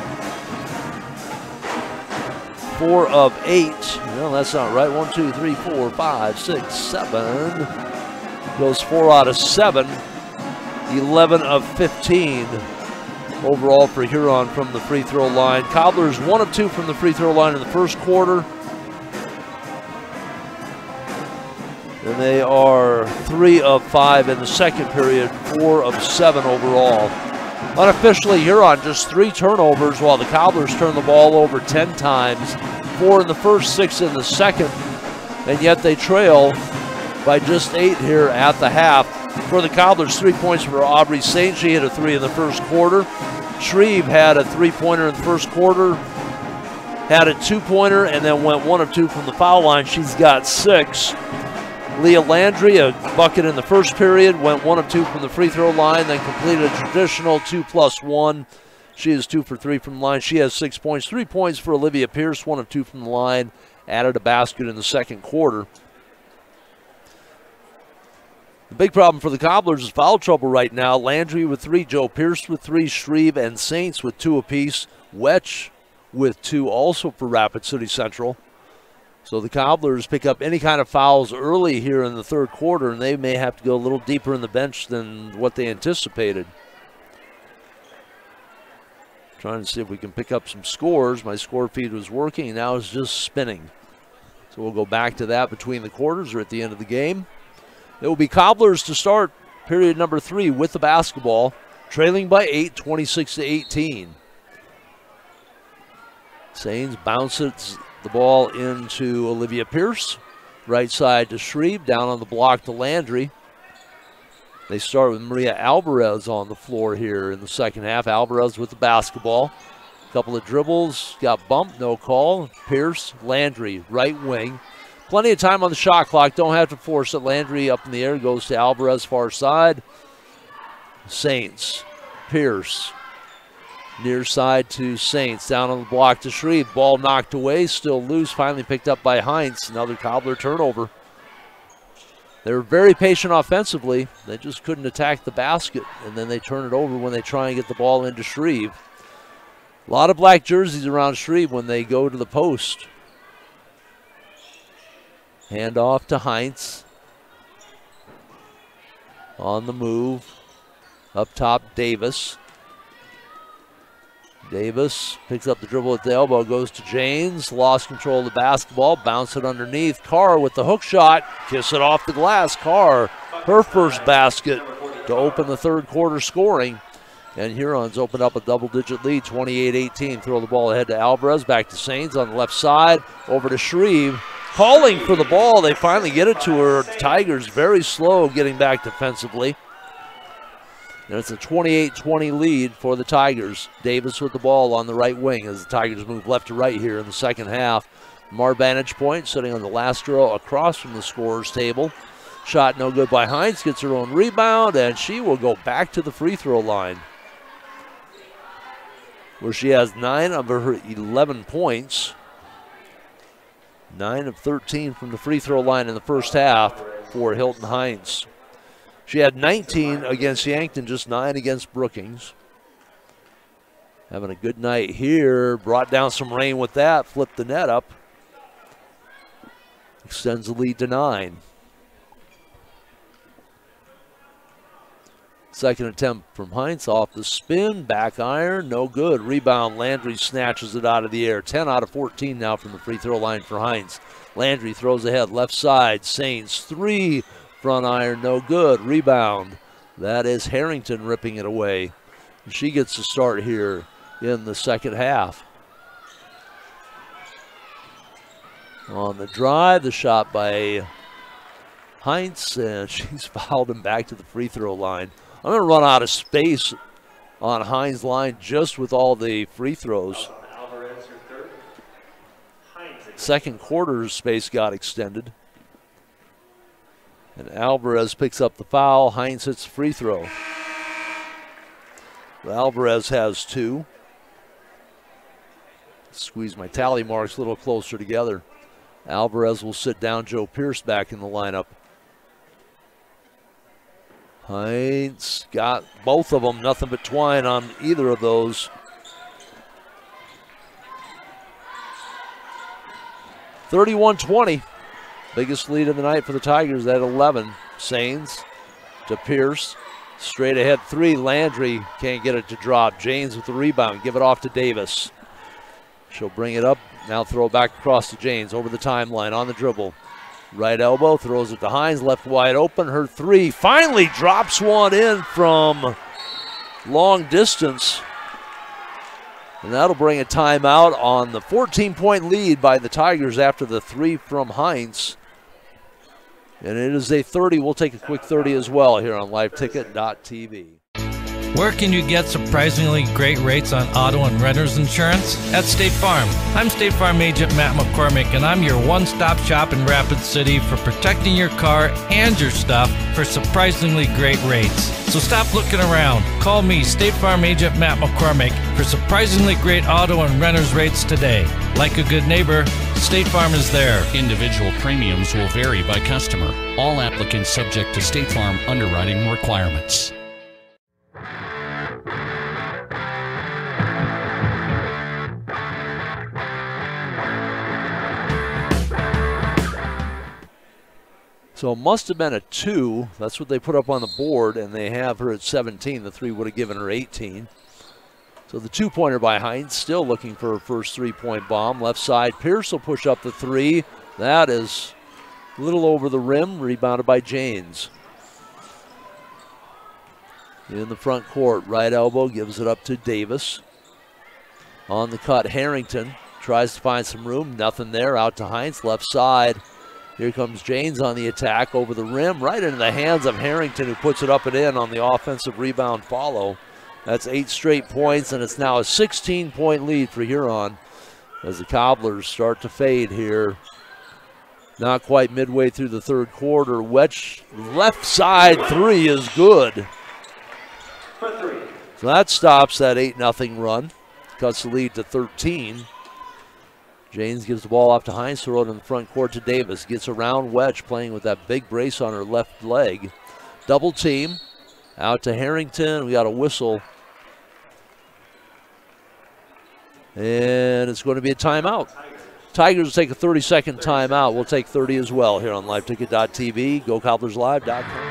8. No, that's not right. 1, 2, 3, 4, 5, 6, 7. Goes 4 out of 7. 11 of 15 overall for Huron from the free throw line. Cobblers 1 of 2 from the free throw line in the first quarter. And they are 3 of 5 in the second period, 4 of 7 overall. Unofficially, Huron just 3 turnovers, while the Cobblers turned the ball over 10 times, 4 in the first, 6 in the second, and yet they trail by just 8 here at the half. For the Cobblers, 3 points for Aubrey Saint. She hit a 3 in the first quarter. Shreve had a 3-pointer in the first quarter, had a 2-pointer, and then went 1 of 2 from the foul line. She's got 6. Leah Landry, a bucket in the first period, went 1 of 2 from the free throw line, then completed a traditional 2+1. She is 2 for 3 from the line. She has 6 points. 3 points for Olivia Pierce, 1 of 2 from the line, added a basket in the second quarter. The big problem for the Cobblers is foul trouble right now. Landry with 3, Joe Pierce with 3, Shreve and Saints with 2 apiece, Wetch with 2 also for Rapid City Central. So the Cobblers pick up any kind of fouls early here in the third quarter, and they may have to go a little deeper in the bench than what they anticipated. Trying to see if we can pick up some scores. My score feed was working, now it's just spinning. So we'll go back to that between the quarters or at the end of the game. It will be Cobblers to start period number 3 with the basketball, trailing by 8, 26-18. Sains bounces the ball into Olivia Pierce. Right side to Shreve, down on the block to Landry. They start with Maria Alvarez on the floor here in the second half. Alvarez with the basketball. Couple of dribbles, got bumped, no call. Pierce, Landry, right wing. Plenty of time on the shot clock, don't have to force it. Landry up in the air, goes to Alvarez, far side. Saints, Pierce, near side to Saints, down on the block to Shreve. Ball knocked away, still loose, finally picked up by Heinz. Another Cobbler turnover. They were very patient offensively. They just couldn't attack the basket, and then they turn it over when they try and get the ball into Shreve. A lot of black jerseys around Shreve when they go to the post. Hand off to Heinz. On the move. Up top, Davis. Davis picks up the dribble at the elbow, goes to Janes, lost control of the basketball, bounce it underneath. Carr with the hook shot, kiss it off the glass. Carr, her first basket to open the third quarter scoring. And Hurons open up a double-digit lead, 28-18. Throw the ball ahead to Alvarez, back to Sains on the left side, over to Shreve. Calling for the ball, they finally get it to her. Tigers very slow getting back defensively. And it's a 28-20 lead for the Tigers. Davis with the ball on the right wing as the Tigers move left to right here in the second half. From our vantage point, sitting on the last row across from the scorer's table. Shot no good by Heinz, gets her own rebound, and she will go back to the free throw line, where she has 9 of her 11 points. 9 of 13 from the free throw line in the first half for Hilton Heinz. She had 19 against Yankton, just 9 against Brookings. Having a good night here. Brought down some rain with that, flipped the net up. Extends the lead to 9. Second attempt from Heinz off the spin, back iron, no good. Rebound, Landry snatches it out of the air. 10 out of 14 now from the free throw line for Heinz. Landry throws ahead, left side, Saints 3, front iron, no good. Rebound, that is Harrington ripping it away. She gets to start here in the second half. On the drive, the shot by Heinz, and she's fouled him back to the free throw line. I'm going to run out of space on Heinz' line just with all the free throws. Second quarter space got extended. And Alvarez picks up the foul. Heinz hits the free throw. Alvarez has 2. Squeeze my tally marks a little closer together. Alvarez will sit down. Joe Pierce back in the lineup. Hines got both of them. Nothing but twine on either of those. 31-20. Biggest lead of the night for the Tigers at 11. Sains to Pierce. Straight ahead three. Landry can't get it to drop. James with the rebound. Give it off to Davis. She'll bring it up. Now throw it back across to James. Over the timeline on the dribble. Right elbow. Throws it to Hines. Left wide open. Her three. Finally drops one in from long distance. And that'll bring a timeout on the 14-point lead by the Tigers after the three from Hines. And it is a 30. We'll take a quick 30 as well here on liveticket.tv. Where can you get surprisingly great rates on auto and renter's insurance? At State Farm. I'm State Farm agent Matt McCormick, and I'm your one-stop shop in Rapid City for protecting your car and your stuff for surprisingly great rates. So stop looking around. Call me, State Farm agent Matt McCormick, for surprisingly great auto and renter's rates today. Like a good neighbor, State Farm is there. Individual premiums will vary by customer. All applicants subject to State Farm underwriting requirements. So it must have been a 2. That's what they put up on the board, and they have her at 17. The 3 would have given her 18. So the 2-pointer by Hines, still looking for her first 3-point bomb. Left side, Pierce will push up the 3. That is a little over the rim, rebounded by James. In the front court, right elbow, gives it up to Davis. On the cut, Harrington tries to find some room. Nothing there, out to Hines, left side. Here comes James on the attack, over the rim, right into the hands of Harrington, who puts it up and in on the offensive rebound follow. That's 8 straight points, and it's now a 16-point lead for Huron as the Cobblers start to fade here. Not quite midway through the third quarter. Wedge left side 3 is good. So that stops that 8-0 run. Cuts the lead to 13. James gives the ball off to Hines, throw it in the front court to Davis. Gets around Wedge, playing with that big brace on her left leg. Double team. Out to Harrington. We got a whistle. And it's going to be a timeout. Tigers will take a 30-second timeout. We'll take 30 as well here on liveticket.tv. GoCobblersLive.com.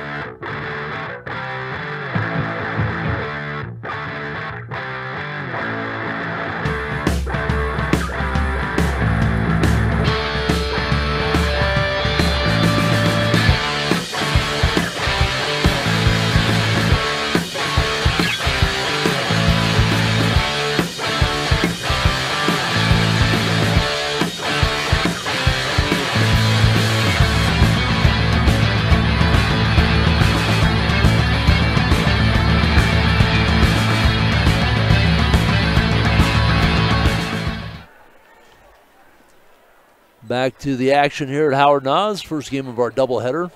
Back to the action here at Howard Nas. First game of our doubleheader.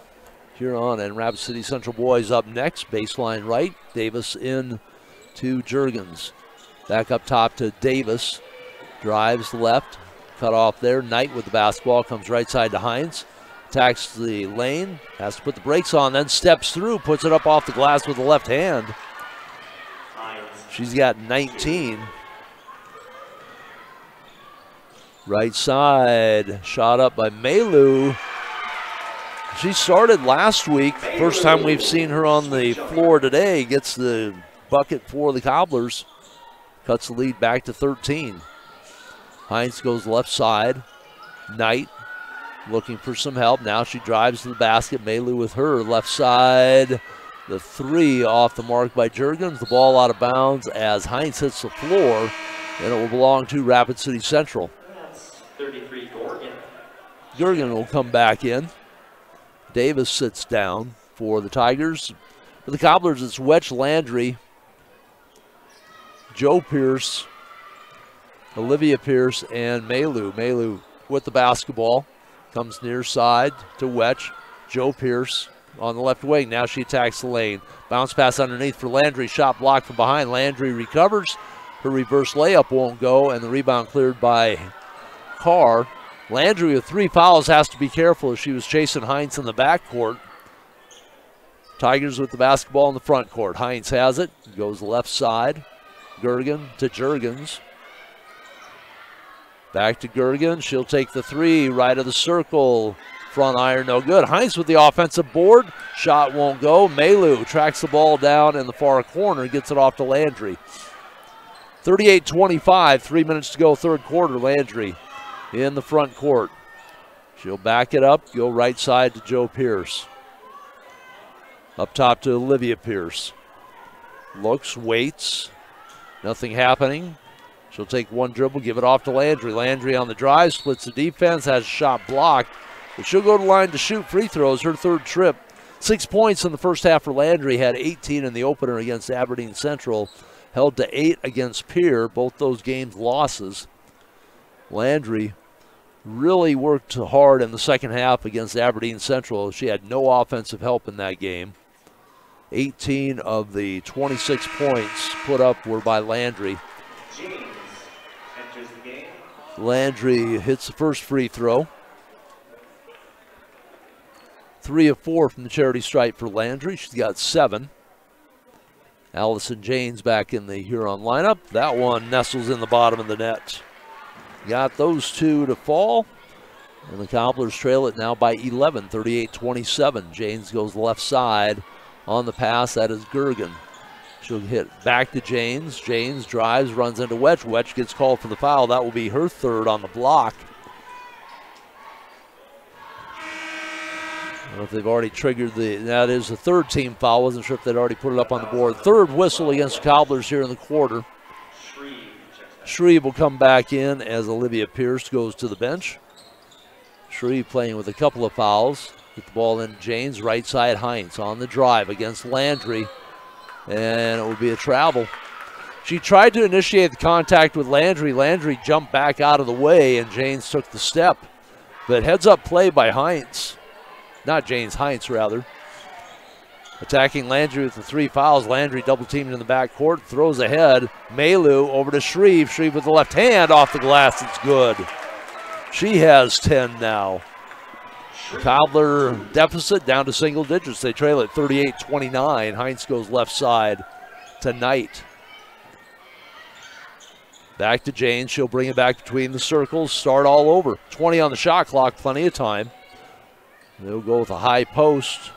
Huron and Rapid City Central boys up next. Baseline right. Davis in to Juergens. Back up top to Davis. Drives left. Cut off there. Knight with the basketball. Comes right side to Hines. Attacks the lane. Has to put the brakes on. Then steps through. Puts it up off the glass with the left hand. She's got 19. Right side, shot up by Maylou. She started last week. First time we've seen her on the floor today. Gets the bucket for the Cobblers. Cuts the lead back to 13. Hines goes left side. Knight looking for some help. Now she drives to the basket. Maylou with her left side. The 3 off the mark by Juergens. The ball out of bounds as Hines hits the floor. And it will belong to Rapid City Central. 33, Gorgon. Gorgon will come back in. Davis sits down for the Tigers. For the Cobblers, it's Wedge Landry, Joe Pierce, Olivia Pierce, and Maylou. Maylou with the basketball. Comes near side to Wedge. Joe Pierce on the left wing. Now she attacks the lane. Bounce pass underneath for Landry. Shot blocked from behind. Landry recovers. Her reverse layup won't go, and the rebound cleared by Carr. Landry with 3 fouls has to be careful as she was chasing Hines in the backcourt. Tigers with the basketball in the front court. Hines has it, goes left side. Gergen to Jurgens. Back to Gergen, she'll take the 3, right of the circle. Front iron, no good. Hines with the offensive board. Shot won't go. Malu tracks the ball down in the far corner, gets it off to Landry. 38-25, 3 minutes to go, third quarter. Landry in the front court. She'll back it up, go right side to Joe Pierce. Up top to Olivia Pierce. Looks, waits. Nothing happening. She'll take one dribble, give it off to Landry. Landry on the drive, splits the defense, has a shot blocked. But she'll go to the line to shoot free throws, her third trip. 6 points in the first half for Landry, had 18 in the opener against Aberdeen Central. Held to 8 against Pierre, both those games losses. Landry really worked hard in the second half against Aberdeen Central. She had no offensive help in that game. 18 of the 26 points put up were by Landry. James enters the game. Landry hits the first free throw. 3 of 4 from the charity stripe for Landry. She's got 7. Allison James back in the Huron lineup. That one nestles in the bottom of the net. Got those 2 to fall. And the Cobblers trail it now by 11, 38-27. James goes left side on the pass. That is Gergen. She'll hit back to James. James drives, runs into Wetch. Wetch gets called for the foul. That will be her third on the block. I don't know if they've already triggered that is the third team foul. Wasn't sure if they'd already put it up on the board. Third whistle against the Cobblers here in the quarter. Shreve will come back in as Olivia Pierce goes to the bench. Shreve playing with a couple of fouls. Get the ball in James, right side Hines on the drive against Landry. And it will be a travel. She tried to initiate the contact with Landry. Landry jumped back out of the way and James took the step. But heads up play by Hines. Not James, Hines rather. Attacking Landry with the 3 fouls. Landry double teamed in the backcourt, throws ahead. Malu over to Shreve. Shreve with the left hand off the glass. It's good. She has 10 now. Cobbler deficit down to single digits. They trail at 38-29. Hines goes left side to Knight. Back to James. She'll bring it back between the circles. Start all over. 20 on the shot clock. Plenty of time. They'll go with a high post.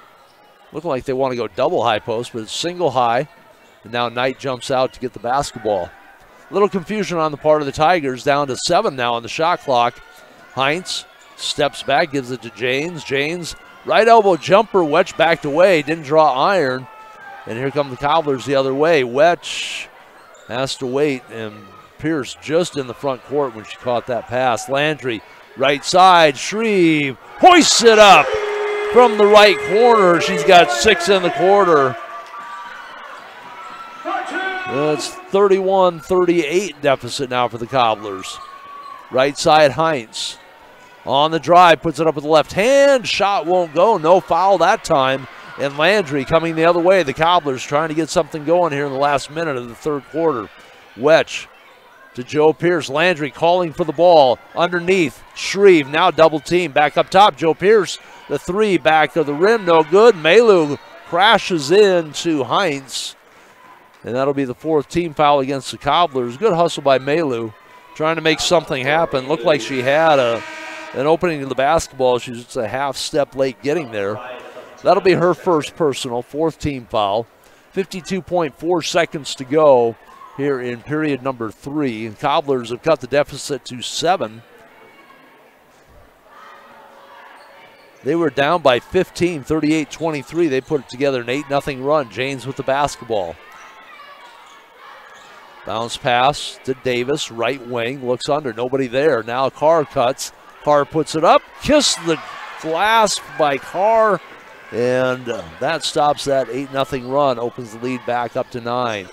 Looking like they want to go double high post, but it's single high. And now Knight jumps out to get the basketball. Little confusion on the part of the Tigers. Down to 7 now on the shot clock. Hines steps back, gives it to James. James, right elbow jumper. Wetch backed away, didn't draw iron. And here come the Cobblers the other way. Wetch has to wait, and Pierce just in the front court when she caught that pass. Landry, right side. Shreve hoists it up from the right corner. She's got 6 in the quarter. It's 31-38 deficit now for the Cobblers. Right side Hines. On the drive, puts it up with the left hand. Shot won't go. No foul that time. And Landry coming the other way. The Cobblers trying to get something going here in the last minute of the third quarter. Wetch to Joe Pierce. Landry calling for the ball. Underneath, Shreve now double team. Back up top, Joe Pierce. The 3 back of the rim, no good. Malu crashes into Hines. And that'll be the 4th team foul against the Cobblers. Good hustle by Malu. Trying to make something happen. Looked like she had an opening to the basketball. She's just a half step late getting there. That'll be her first personal, 4th team foul. 52.4 seconds to go here in period number 3. And Cobblers have cut the deficit to 7. They were down by 15, 38-23. They put it together an 8-0 run. James with the basketball. Bounce pass to Davis, right wing, looks under, nobody there. Now Carr cuts. Carr puts it up. Kiss the glass by Carr. And that stops that 8-0 run, opens the lead back up to 9.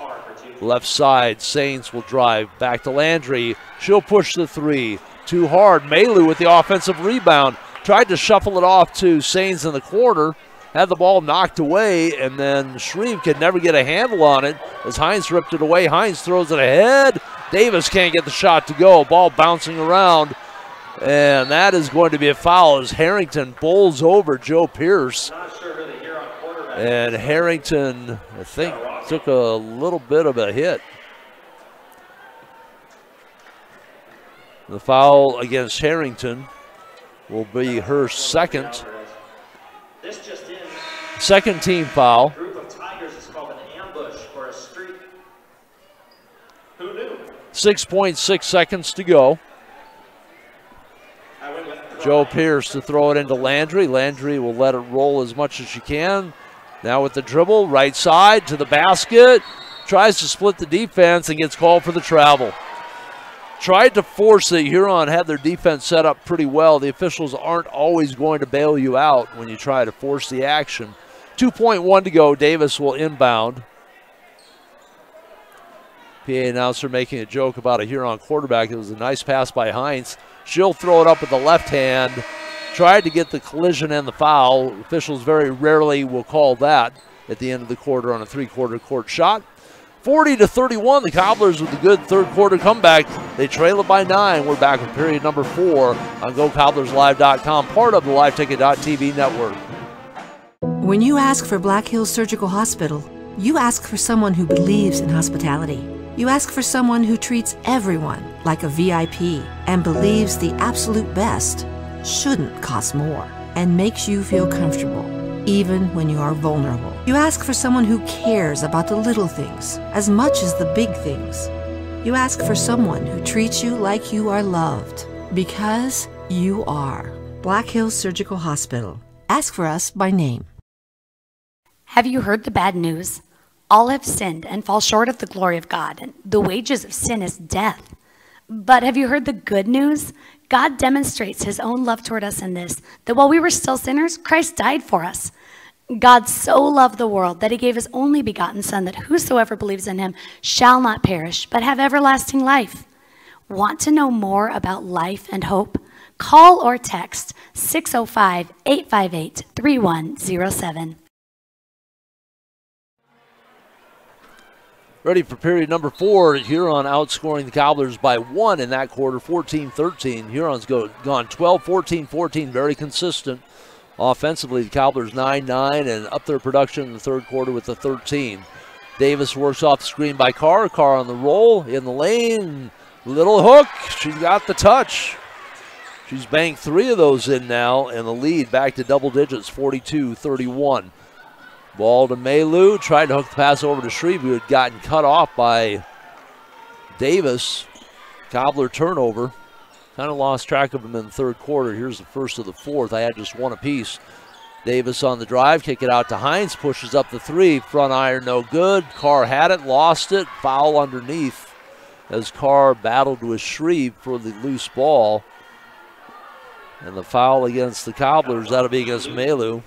Left side, Saints will drive back to Landry. She'll push the 3. Too hard. Malu with the offensive rebound. Tried to shuffle it off to Saints in the corner. had the ball knocked away, and then Shreve could never get a handle on it as Hines ripped it away. Hines throws it ahead. Davis can't get the shot to go. Ball bouncing around, and that is going to be a foul as Harrington bowls over Joe Pierce. And Harrington, I think, took a little bit of a hit. The foul against Harrington will be her second team foul. Group of Tigers is called an ambush or a streak. Who knew? 6.6 seconds to go. Joe Pierce to throw it into Landry. Landry will let it roll as much as she can. Now with the dribble, right side to the basket. Tries to split the defense and gets called for the travel. Tried to force it. Huron had their defense set up pretty well. The officials aren't always going to bail you out when you try to force the action. 2.1 to go. Davis will inbound. PA announcer making a joke about a Huron quarterback. It was a nice pass by Hines. She'll throw it up with the left hand. Tried to get the collision and the foul. Officials very rarely will call that at the end of the quarter on a three-quarter court shot. 40-31, the Cobblers with a good third-quarter comeback. They trail it by 9. We're back with period number 4 on GoCobblersLive.com, part of the LiveTicket.tv network. When you ask for Black Hills Surgical Hospital, you ask for someone who believes in hospitality. You ask for someone who treats everyone like a VIP and believes the absolute best shouldn't cost more and makes you feel comfortable, even when you are vulnerable. You ask for someone who cares about the little things as much as the big things. You ask for someone who treats you like you are loved, because you are. Black Hills Surgical Hospital. Ask for us by name. Have you heard the bad news? All have sinned and fall short of the glory of God, and the wages of sin is death. But have you heard the good news? God demonstrates his own love toward us in this, that while we were still sinners, Christ died for us. God so loved the world that he gave his only begotten Son, that whosoever believes in him shall not perish, but have everlasting life. Want to know more about life and hope? Call or text 605-858-3107. Ready for period number 4. Huron outscoring the Cobblers by 1 in that quarter, 14-13. Huron's gone 12, 14, 14, very consistent. Offensively, the Cobblers 9-9 and up their production in the third quarter with the 13. Davis works off the screen by Carr. Carr on the roll, in the lane. Little hook. She's got the touch. She's banged 3 of those in now, and the lead back to double digits, 42-31. Ball to Maylou, tried to hook the pass over to Shreve, who had gotten cut off by Davis. Cobbler turnover. Kind of lost track of him in the third quarter. Here's the first of the fourth. I had just one apiece. Davis on the drive, kick it out to Hines, pushes up the 3. Front iron, no good. Carr had it, lost it. Foul underneath as Carr battled with Shreve for the loose ball. And the foul against the Cobblers, that'll be against Maylou.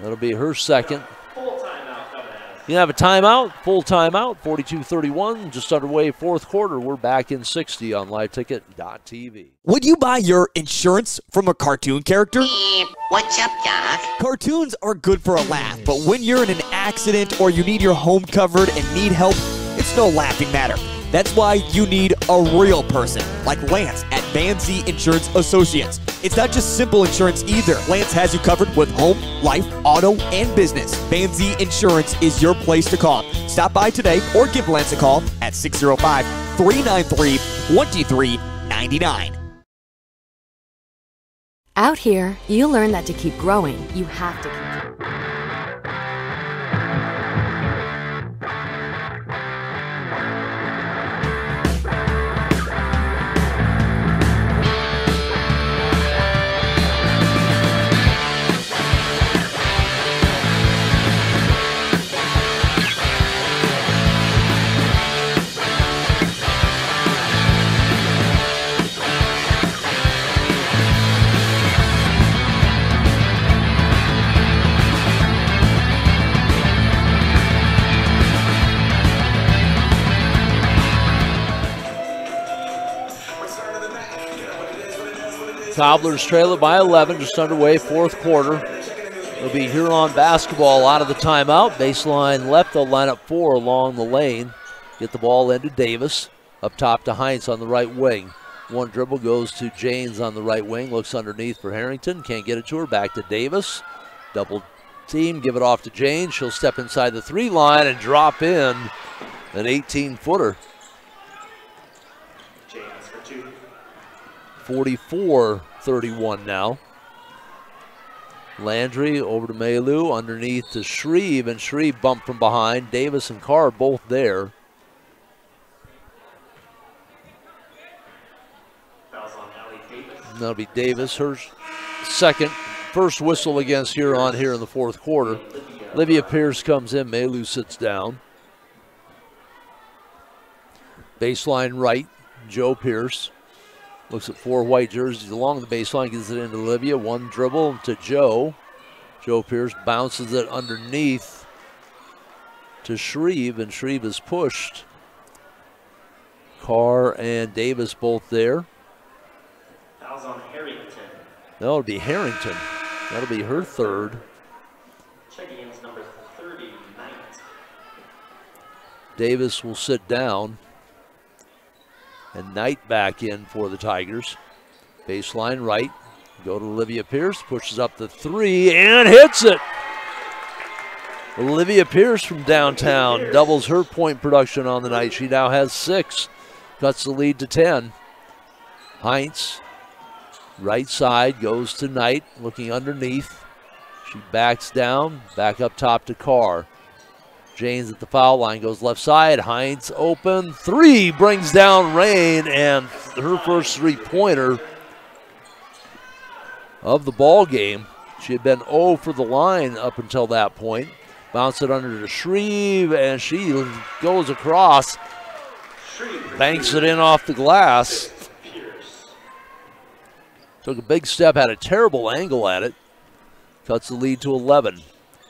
That'll be her second. You have a timeout, full timeout, 42-31, just underway fourth quarter. We're back in 60 on LiveTicket.tv. Would you buy your insurance from a cartoon character? What's up, Doc? Cartoons are good for a laugh, but when you're in an accident or you need your home covered and need help, it's no laughing matter. That's why you need a real person, like Lance at Van Zee Insurance Associates. It's not just simple insurance either. Lance has you covered with home, life, auto, and business. Van Zee Insurance is your place to call. Stop by today or give Lance a call at 605-393-2399. Out here, you learn that to keep growing, you have to keep Cobblers trail it by 11, just underway, fourth quarter. It'll be Huron basketball out of the timeout. Baseline left, they'll line up 4 along the lane. Get the ball into Davis. Up top to Heinz on the right wing. One dribble goes to Janes on the right wing. Looks underneath for Harrington. Can't get it to her. Back to Davis. Double team. Give it off to Janes. She'll step inside the 3 line and drop in an 18-footer. 44-31 now. Landry over to Maylou. Underneath to Shreve. And Shreve bumped from behind. Davis and Carr both there. That'll be Davis, her first whistle against Huron here in the fourth quarter. Olivia Pierce comes in, Maylou sits down. Baseline right, Joe Pierce. Looks at 4 white jerseys along the baseline, gets it into Olivia. One dribble to Joe. Joe Pierce bounces it underneath to Shreve, and Shreve is pushed. Carr and Davis both there. On Harrington. That'll be Harrington. That'll be her third. Checking in is number 30, Knight. Davis will sit down. And Knight back in for the Tigers. Baseline right. Go to Olivia Pierce. Pushes up the 3 and hits it. Olivia Pierce from downtown doubles her point production on the night. She now has 6. Cuts the lead to 10. Heinz. Right side goes to Knight, looking underneath. She backs down, back up top to Carr. Janes at the foul line, goes left side. Heinz open, 3 brings down Rain, and her first 3-pointer of the ball game. She had been 0 for the line up until that point. Bounce it under to Shreve, and she goes across, banks it in off the glass. Took a big step, had a terrible angle at it. Cuts the lead to 11.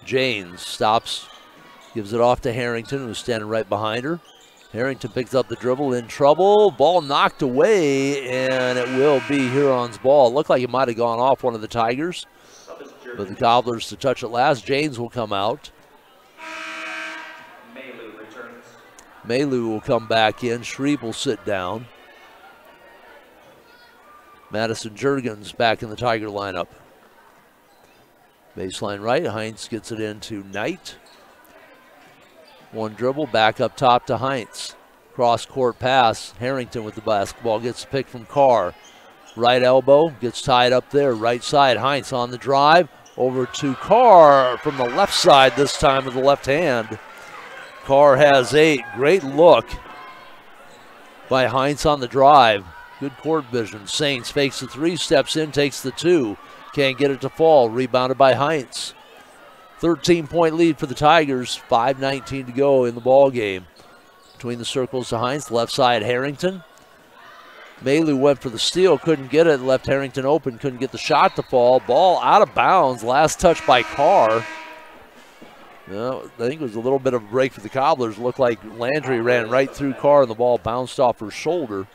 Janes stops, gives it off to Harrington, who's standing right behind her. Harrington picks up the dribble, in trouble. Ball knocked away, and it will be Huron's ball. It looked like it might have gone off one of the Tigers, but the Cobblers to touch it last. Janes will come out. Maylou returns. Maylou will come back in. Shreve will sit down. Madison Jurgens back in the Tiger lineup. Baseline right, Heinz gets it into Knight. One dribble, back up top to Heinz. Cross-court pass, Harrington with the basketball, gets the pick from Carr. Right elbow, gets tied up there, right side, Heinz on the drive. Over to Carr from the left side, this time with the left hand. Carr has 8, great look by Heinz on the drive. Good court vision. Saints fakes the 3, steps in, takes the 2. Can't get it to fall. Rebounded by Heinz. 13-point lead for the Tigers. 5:19 to go in the ball game. Between the circles to Heinz. Left side, Harrington. Maylou went for the steal, couldn't get it. Left Harrington open, couldn't get the shot to fall. Ball out of bounds. Last touch by Carr. No, I think it was a little bit of a break for the Cobblers. Looked like Landry ran right through Carr and the ball bounced off her shoulder.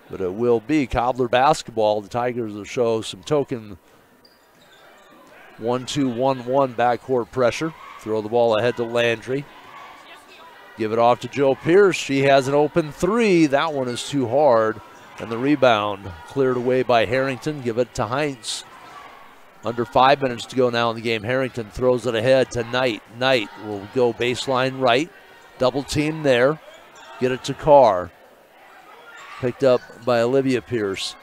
But it will be Cobbler basketball. The Tigers will show some token 1-2-1-1 backcourt pressure. Throw the ball ahead to Landry. Give it off to Joe Pierce. She has an open 3. That one is too hard. And the rebound cleared away by Harrington. Give it to Heinz. Under 5 minutes to go now in the game. Harrington throws it ahead to Knight. Knight will go baseline right. Double team there. Get it to Carr. Picked up by Olivia Pierce.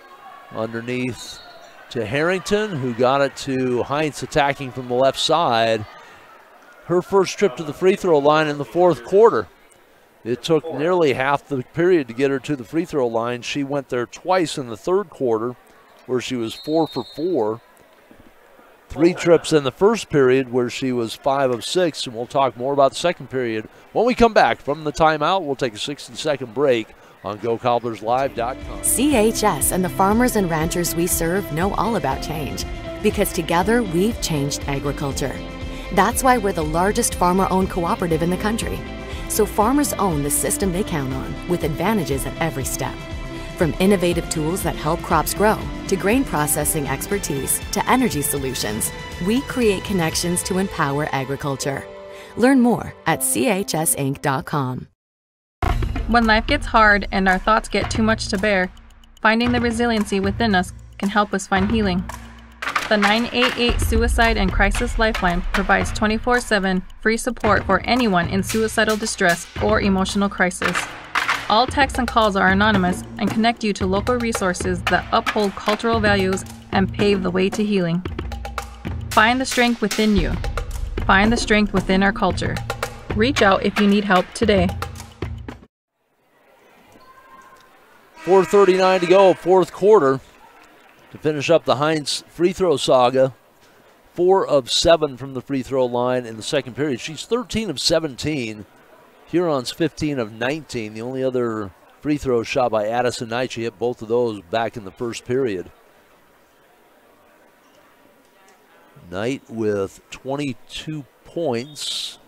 Underneath to Harrington, who got it to Heinz attacking from the left side. Her first trip to the free throw line in the fourth quarter. It took nearly half the period to get her to the free throw line. She went there twice in the third quarter, where she was 4 for 4. 3 trips in the first period, where she was 5 of 6, and we'll talk more about the second period when we come back from the timeout. We'll take a 60-second break on GoCobblersLive.com. CHS and the farmers and ranchers we serve know all about change, because together we've changed agriculture. That's why we're the largest farmer-owned cooperative in the country. So farmers own the system they count on, with advantages at every step. From innovative tools that help crops grow, to grain processing expertise, to energy solutions, we create connections to empower agriculture. Learn more at chsinc.com. When life gets hard and our thoughts get too much to bear, finding the resiliency within us can help us find healing. The 988 Suicide and Crisis Lifeline provides 24/7 free support for anyone in suicidal distress or emotional crisis. All texts and calls are anonymous and connect you to local resources that uphold cultural values and pave the way to healing. Find the strength within you. Find the strength within our culture. Reach out if you need help today. 4:39 to go, fourth quarter. To finish up the Heinz free throw saga, 4 of 7 from the free throw line in the second period. She's 13 of 17. Huron's 15 of 19. The only other free throw shot by Addison Knight. She hit both of those back in the first period. Knight with 22 points.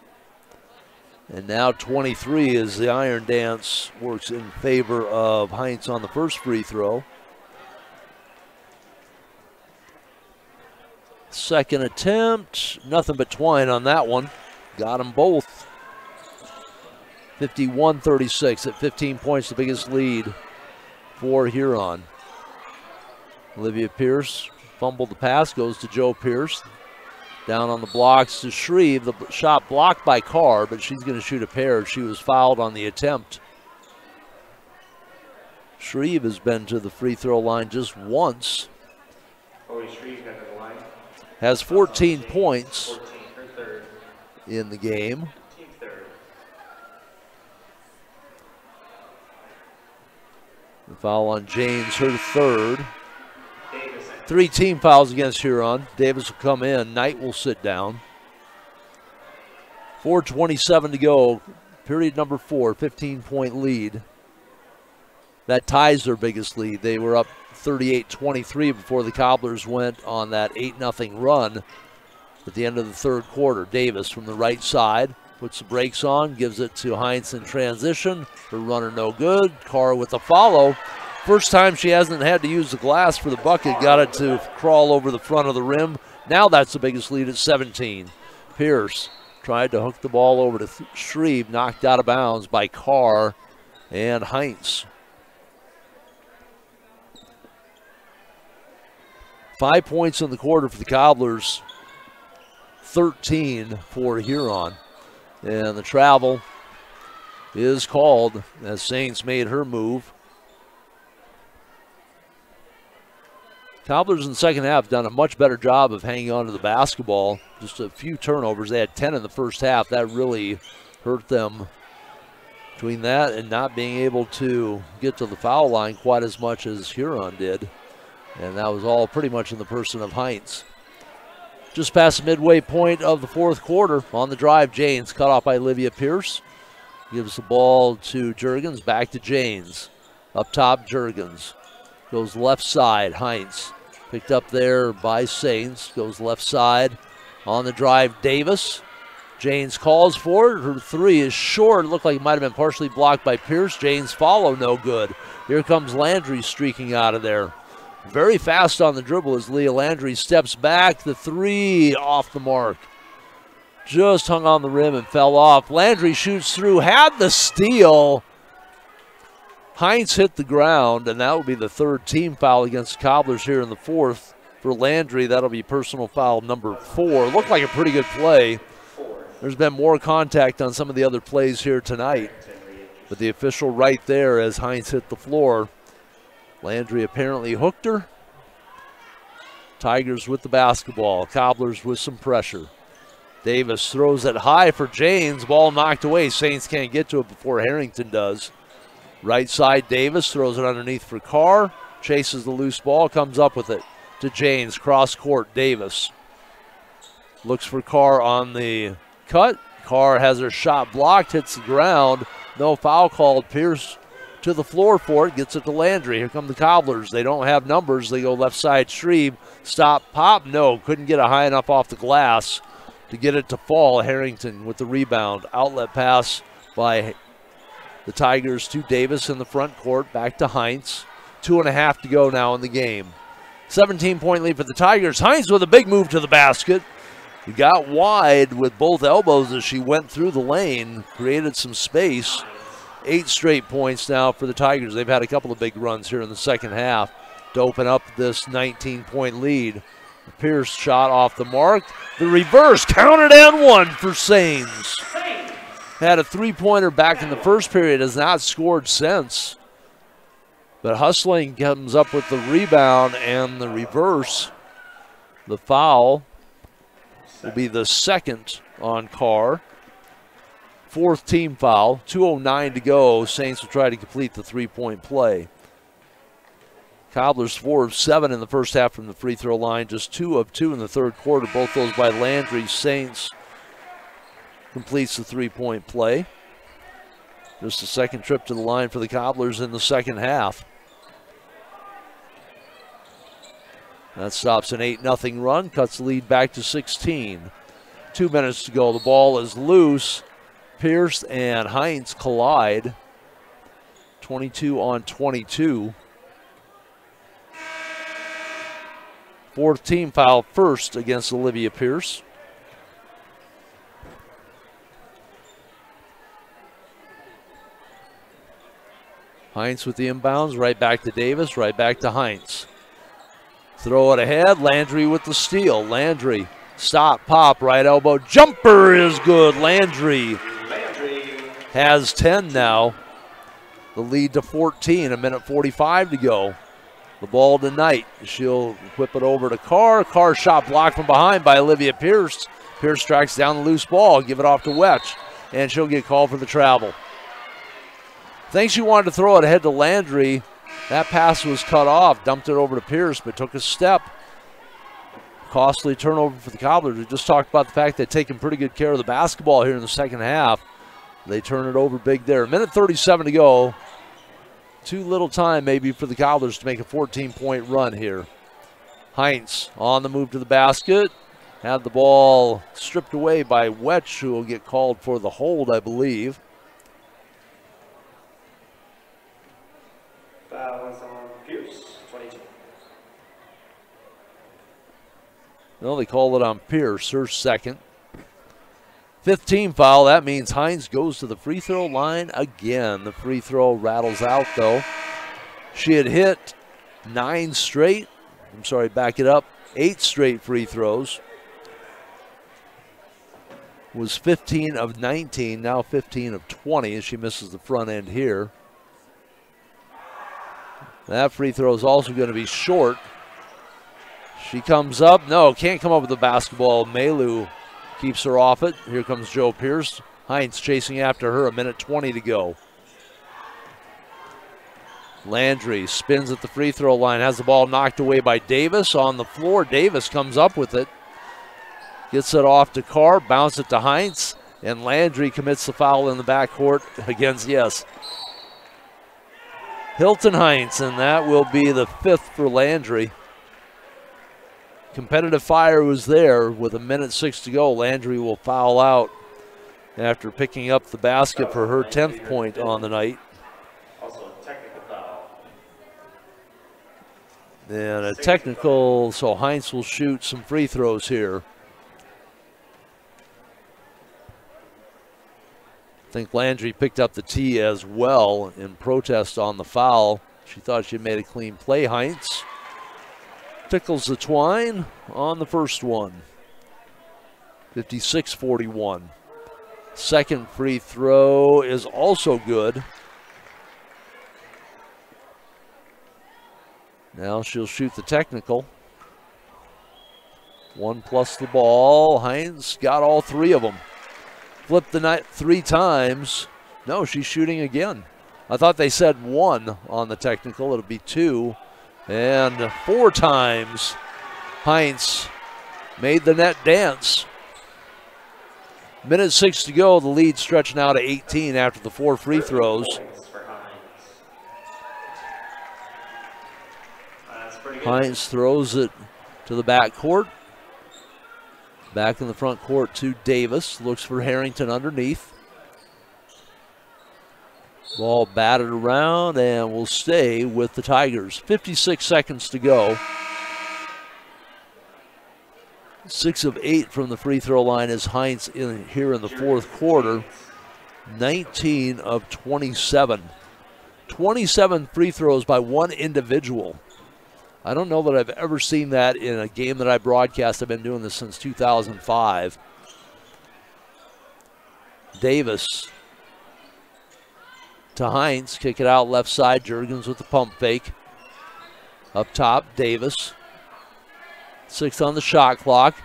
And now 23 as the Iron Dance works in favor of Heinz on the first free throw. Second attempt, nothing but twine on that one. Got them both. 51-36 at 15 points, the biggest lead for Huron. Olivia Pierce fumbled the pass, goes to Joe Pierce. Down on the blocks to Shreve. The shot blocked by Carr, but she's going to shoot a pair. She was fouled on the attempt. Shreve has been to the free throw line just once. Has 14 points in the game. The foul on James, her third. 3 team fouls against Huron. Davis will come in. Knight will sit down. 4:27 to go. Period number 4, 15-point lead. That ties their biggest lead. They were up 38-23 before the Cobblers went on that 8-0 run at the end of the third quarter. Davis from the right side puts the brakes on, gives it to Heinz in transition. Her runner no good. Carr with the follow. First time she hasn't had to use the glass for the bucket. Got it to crawl over the front of the rim. Now that's the biggest lead at 17. Pierce tried to hook the ball over to Shreve, knocked out of bounds by Carr and Heinz. 5 points in the quarter for the Cobblers, 13 for Huron. And the travel is called as Saints made her move. Cobblers in the second half done a much better job of hanging on to the basketball. Just a few turnovers. They had 10 in the first half. That really hurt them. Between that and not being able to get to the foul line quite as much as Huron did. And that was all pretty much in the person of Heinz. Just past the midway point of the fourth quarter. On the drive, Janes cut off by Olivia Pierce. Gives the ball to Jurgens. Back to Janes. Up top, Jurgens. Goes left side, Heinz. Picked up there by Saints. Goes left side. On the drive, Davis. Janes calls for it. Her three is short. It looked like it might have been partially blocked by Pierce. Janes follow, no good. Here comes Landry streaking out of there. Very fast on the dribble as Leah Landry steps back. The three off the mark. Just hung on the rim and fell off. Landry shoots through, had the steal. Heinz hit the ground, and that will be the third team foul against the Cobblers here in the fourth. For Landry, that'll be personal foul number 4. Looked like a pretty good play. There's been more contact on some of the other plays here tonight. But the official right there as Heinz hit the floor. Landry apparently hooked her. Tigers with the basketball. Cobblers with some pressure. Davis throws it high for Janes. Ball knocked away. Saints can't get to it before Harrington does. Right side, Davis throws it underneath for Carr. Chases the loose ball, comes up with it to Janes. Cross court, Davis. Looks for Carr on the cut. Carr has her shot blocked, hits the ground. No foul called. Pierce to the floor for it, gets it to Landry. Here come the Cobblers. They don't have numbers. They go left side, Shreve. Stop, pop, no. Couldn't get it high enough off the glass to get it to fall. Harrington with the rebound. Outlet pass by the Tigers to Davis in the front court. Back to Heinz. 2.5 to go now in the game. 17-point lead for the Tigers. Hines with a big move to the basket. He got wide with both elbows as she went through the lane, created some space. 8 straight points now for the Tigers. They've had a couple of big runs here in the second half to open up this 19-point lead. Pierce shot off the mark. The reverse counted and one for Sains. Had a three-pointer back in the first period, has not scored since. But Hustling comes up with the rebound and the reverse. The foul will be the second on Carr. 4th team foul. 2:09 to go. Saints will try to complete the three-point play. Cobblers 4 of 7 in the first half from the free throw line. Just 2 of 2 in the third quarter. Both those by Landry. Saints completes the three-point play. Just a second trip to the line for the Cobblers in the second half. That stops an 8-0 run, cuts the lead back to 16. 2 minutes to go. The ball is loose. Pierce and Hines collide. 22 on 22. 4th team foul first against Olivia Pierce. Hines with the inbounds, right back to Davis, right back to Hines. Throw it ahead, Landry with the steal. Landry, stop, pop, right elbow, jumper is good. Landry has 10 now. The lead to 14, 1:45 to go. The ball to Knight. She'll whip it over to Carr. Carr shot blocked from behind by Olivia Pierce. Pierce tracks down the loose ball, give it off to Wetch, and she'll get called for the travel. Thinks she wanted to throw it ahead to Landry. That pass was cut off, dumped it over to Pierce, but took a step. Costly turnover for the Cobblers. We just talked about the fact they've taken pretty good care of the basketball here in the second half. They turn it over big there. 1:37 to go. Too little time maybe for the Cobblers to make a 14-point run here. Heinz on the move to the basket. Had the ball stripped away by Wetch, who will get called for the hold, I believe. Foul is on Pierce, 22. No, they call it on Pierce, her second. 5th team foul. That means Hines goes to the free throw line again. The free throw rattles out, though. She had hit 8 straight free throws. Was 15 of 19, now 15 of 20 as she misses the front end here. That free throw is also going to be short. She comes up. No, can't come up with the basketball. Melu keeps her off it. Here comes Joe Pierce. Hines chasing after her. 1:20 to go. Landry spins at the free throw line. Has the ball knocked away by Davis on the floor. Davis comes up with it. Gets it off to Carr. Bounce it to Hines. And Landry commits the foul in the backcourt against, Hilton Hines. And that will be the 5th for Landry. Competitive fire was there with 1:06 to go. Landry will foul out after picking up the basket for her 10th point on the night. Also a technical foul. And a technical, so Heinz will shoot some free throws here. I think Landry picked up the tee as well in protest on the foul. She thought she made a clean play. Heinz tickles the twine on the first one. 56-41. Second free throw is also good. Now she'll shoot the technical. 1 plus the ball. Hines got all 3 of them. Flipped the net 3 times. No, she's shooting again. I thought they said 1 on the technical. It'll be 2. And 4 times Heinz made the net dance. 1:06 to go. The lead stretched now to 18 after the 4 free throws. Heinz throws it to the backcourt. Back in the front court to Davis. Looks for Harrington underneath. Ball batted around and will stay with the Tigers. 56 seconds to go. 6 of 8 from the free throw line is Heinz here in the fourth quarter. 19 of 27. 27 free throws by one individual. I don't know that I've ever seen that in a game that I broadcast. I've been doing this since 2005. Davis to Heinz. Kick it out left side. Juergens with the pump fake. Up top, Davis. 6 on the shot clock.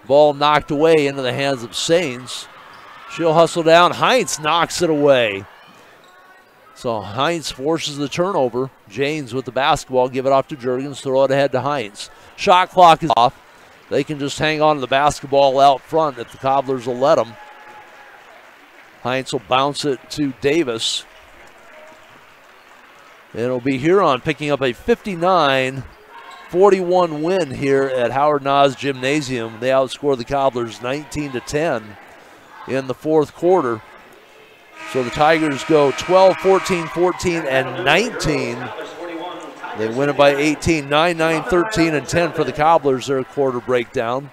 Ball knocked away into the hands of Sains. She'll hustle down. Heinz knocks it away. So Heinz forces the turnover. Janes with the basketball. Give it off to Juergens. Throw it ahead to Heinz. Shot clock is off. They can just hang on to the basketball out front if the Cobblers will let them. Heinz will bounce it to Davis. It'll be Huron picking up a 59-41 win here at Howard Nas Gymnasium. They outscore the Cobblers 19-10 in the fourth quarter. So the Tigers go 12, 14, 14, and 19. They win it by 18, 9, 9, 13, and 10 for the Cobblers, their quarter breakdown.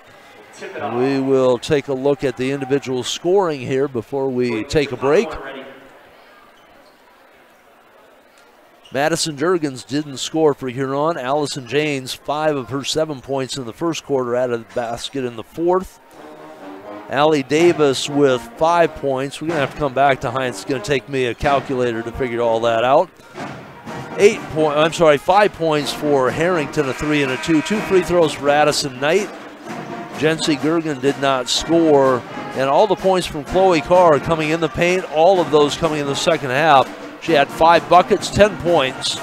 We will take a look at the individual scoring here before we take a break. Madison Juergens didn't score for Huron. Allison Janes, 5 of her 7 points in the first quarter, out of the basket in the fourth. Allie Davis with 5 points. We're going to have to come back to Heinz. It's going to take me a calculator to figure all that out. 5 points for Harrington, a 3 and a 2. 2 free throws for Addison Knight. Jency Gergen did not score. And all the points from Chloe Carr coming in the paint, all of those coming in the second half. She had 5 buckets, 10 points.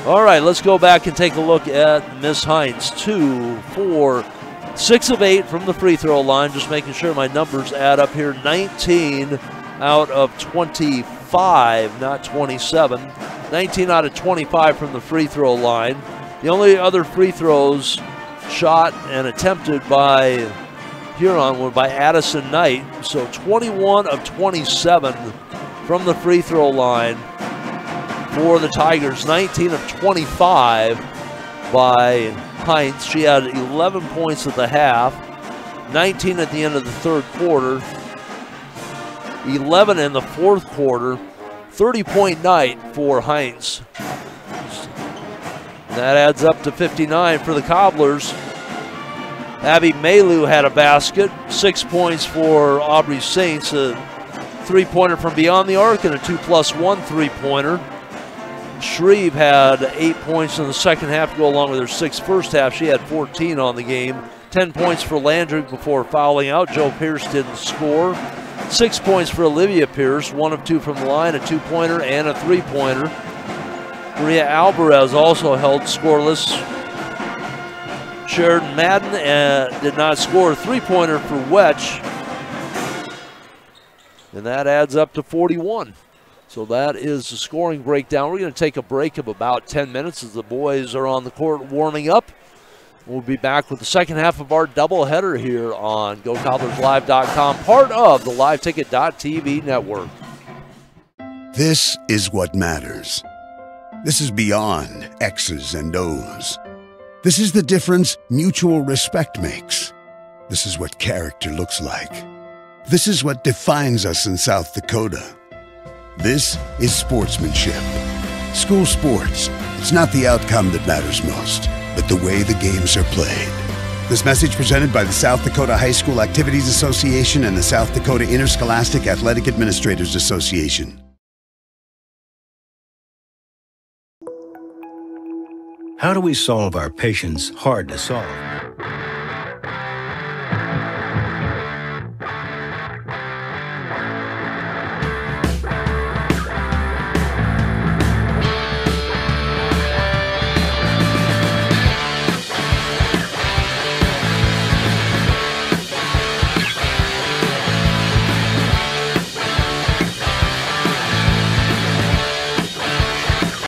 All right, let's go back and take a look at Miss Heinz. 2, 4, 6 of 8 from the free throw line. Just making sure my numbers add up here. 19 out of 25, not 27. 19 out of 25 from the free throw line. The only other free throws shot and attempted by Huron were by Addison Knight. So 21 of 27 from the free throw line for the Tigers. 19 of 25 by Heinz. She had 11 points at the half, 19 at the end of the third quarter, 11 in the fourth quarter, 30-point night for Heinz. That adds up to 59 for the Cobblers. Abby Maylou had a basket, 6 points for Aubrey Saints, a three-pointer from beyond the arc and a 2+1 three-pointer. Shreve had 8 points in the second half to go along with her 6 first half. She had 14 on the game. 10 points for Landry before fouling out. Joe Pierce didn't score. 6 points for Olivia Pierce, 1 of 2 from the line, a 2-pointer and a 3-pointer. Maria Alvarez also held scoreless. Sheridan Madden did not score, a 3-pointer for Wetch. And that adds up to 41. So that is the scoring breakdown. We're going to take a break of about 10 minutes as the boys are on the court warming up. We'll be back with the second half of our doubleheader here on GoCobblersLive.com, part of the LiveTicket.tv network. This is what matters. This is beyond X's and O's. This is the difference mutual respect makes. This is what character looks like. This is what defines us in South Dakota. This is sportsmanship. School sports, it's not the outcome that matters most, but the way the games are played. This message presented by the South Dakota High School Activities Association and the South Dakota Interscholastic Athletic Administrators Association. How do we solve our patients' hard to solve?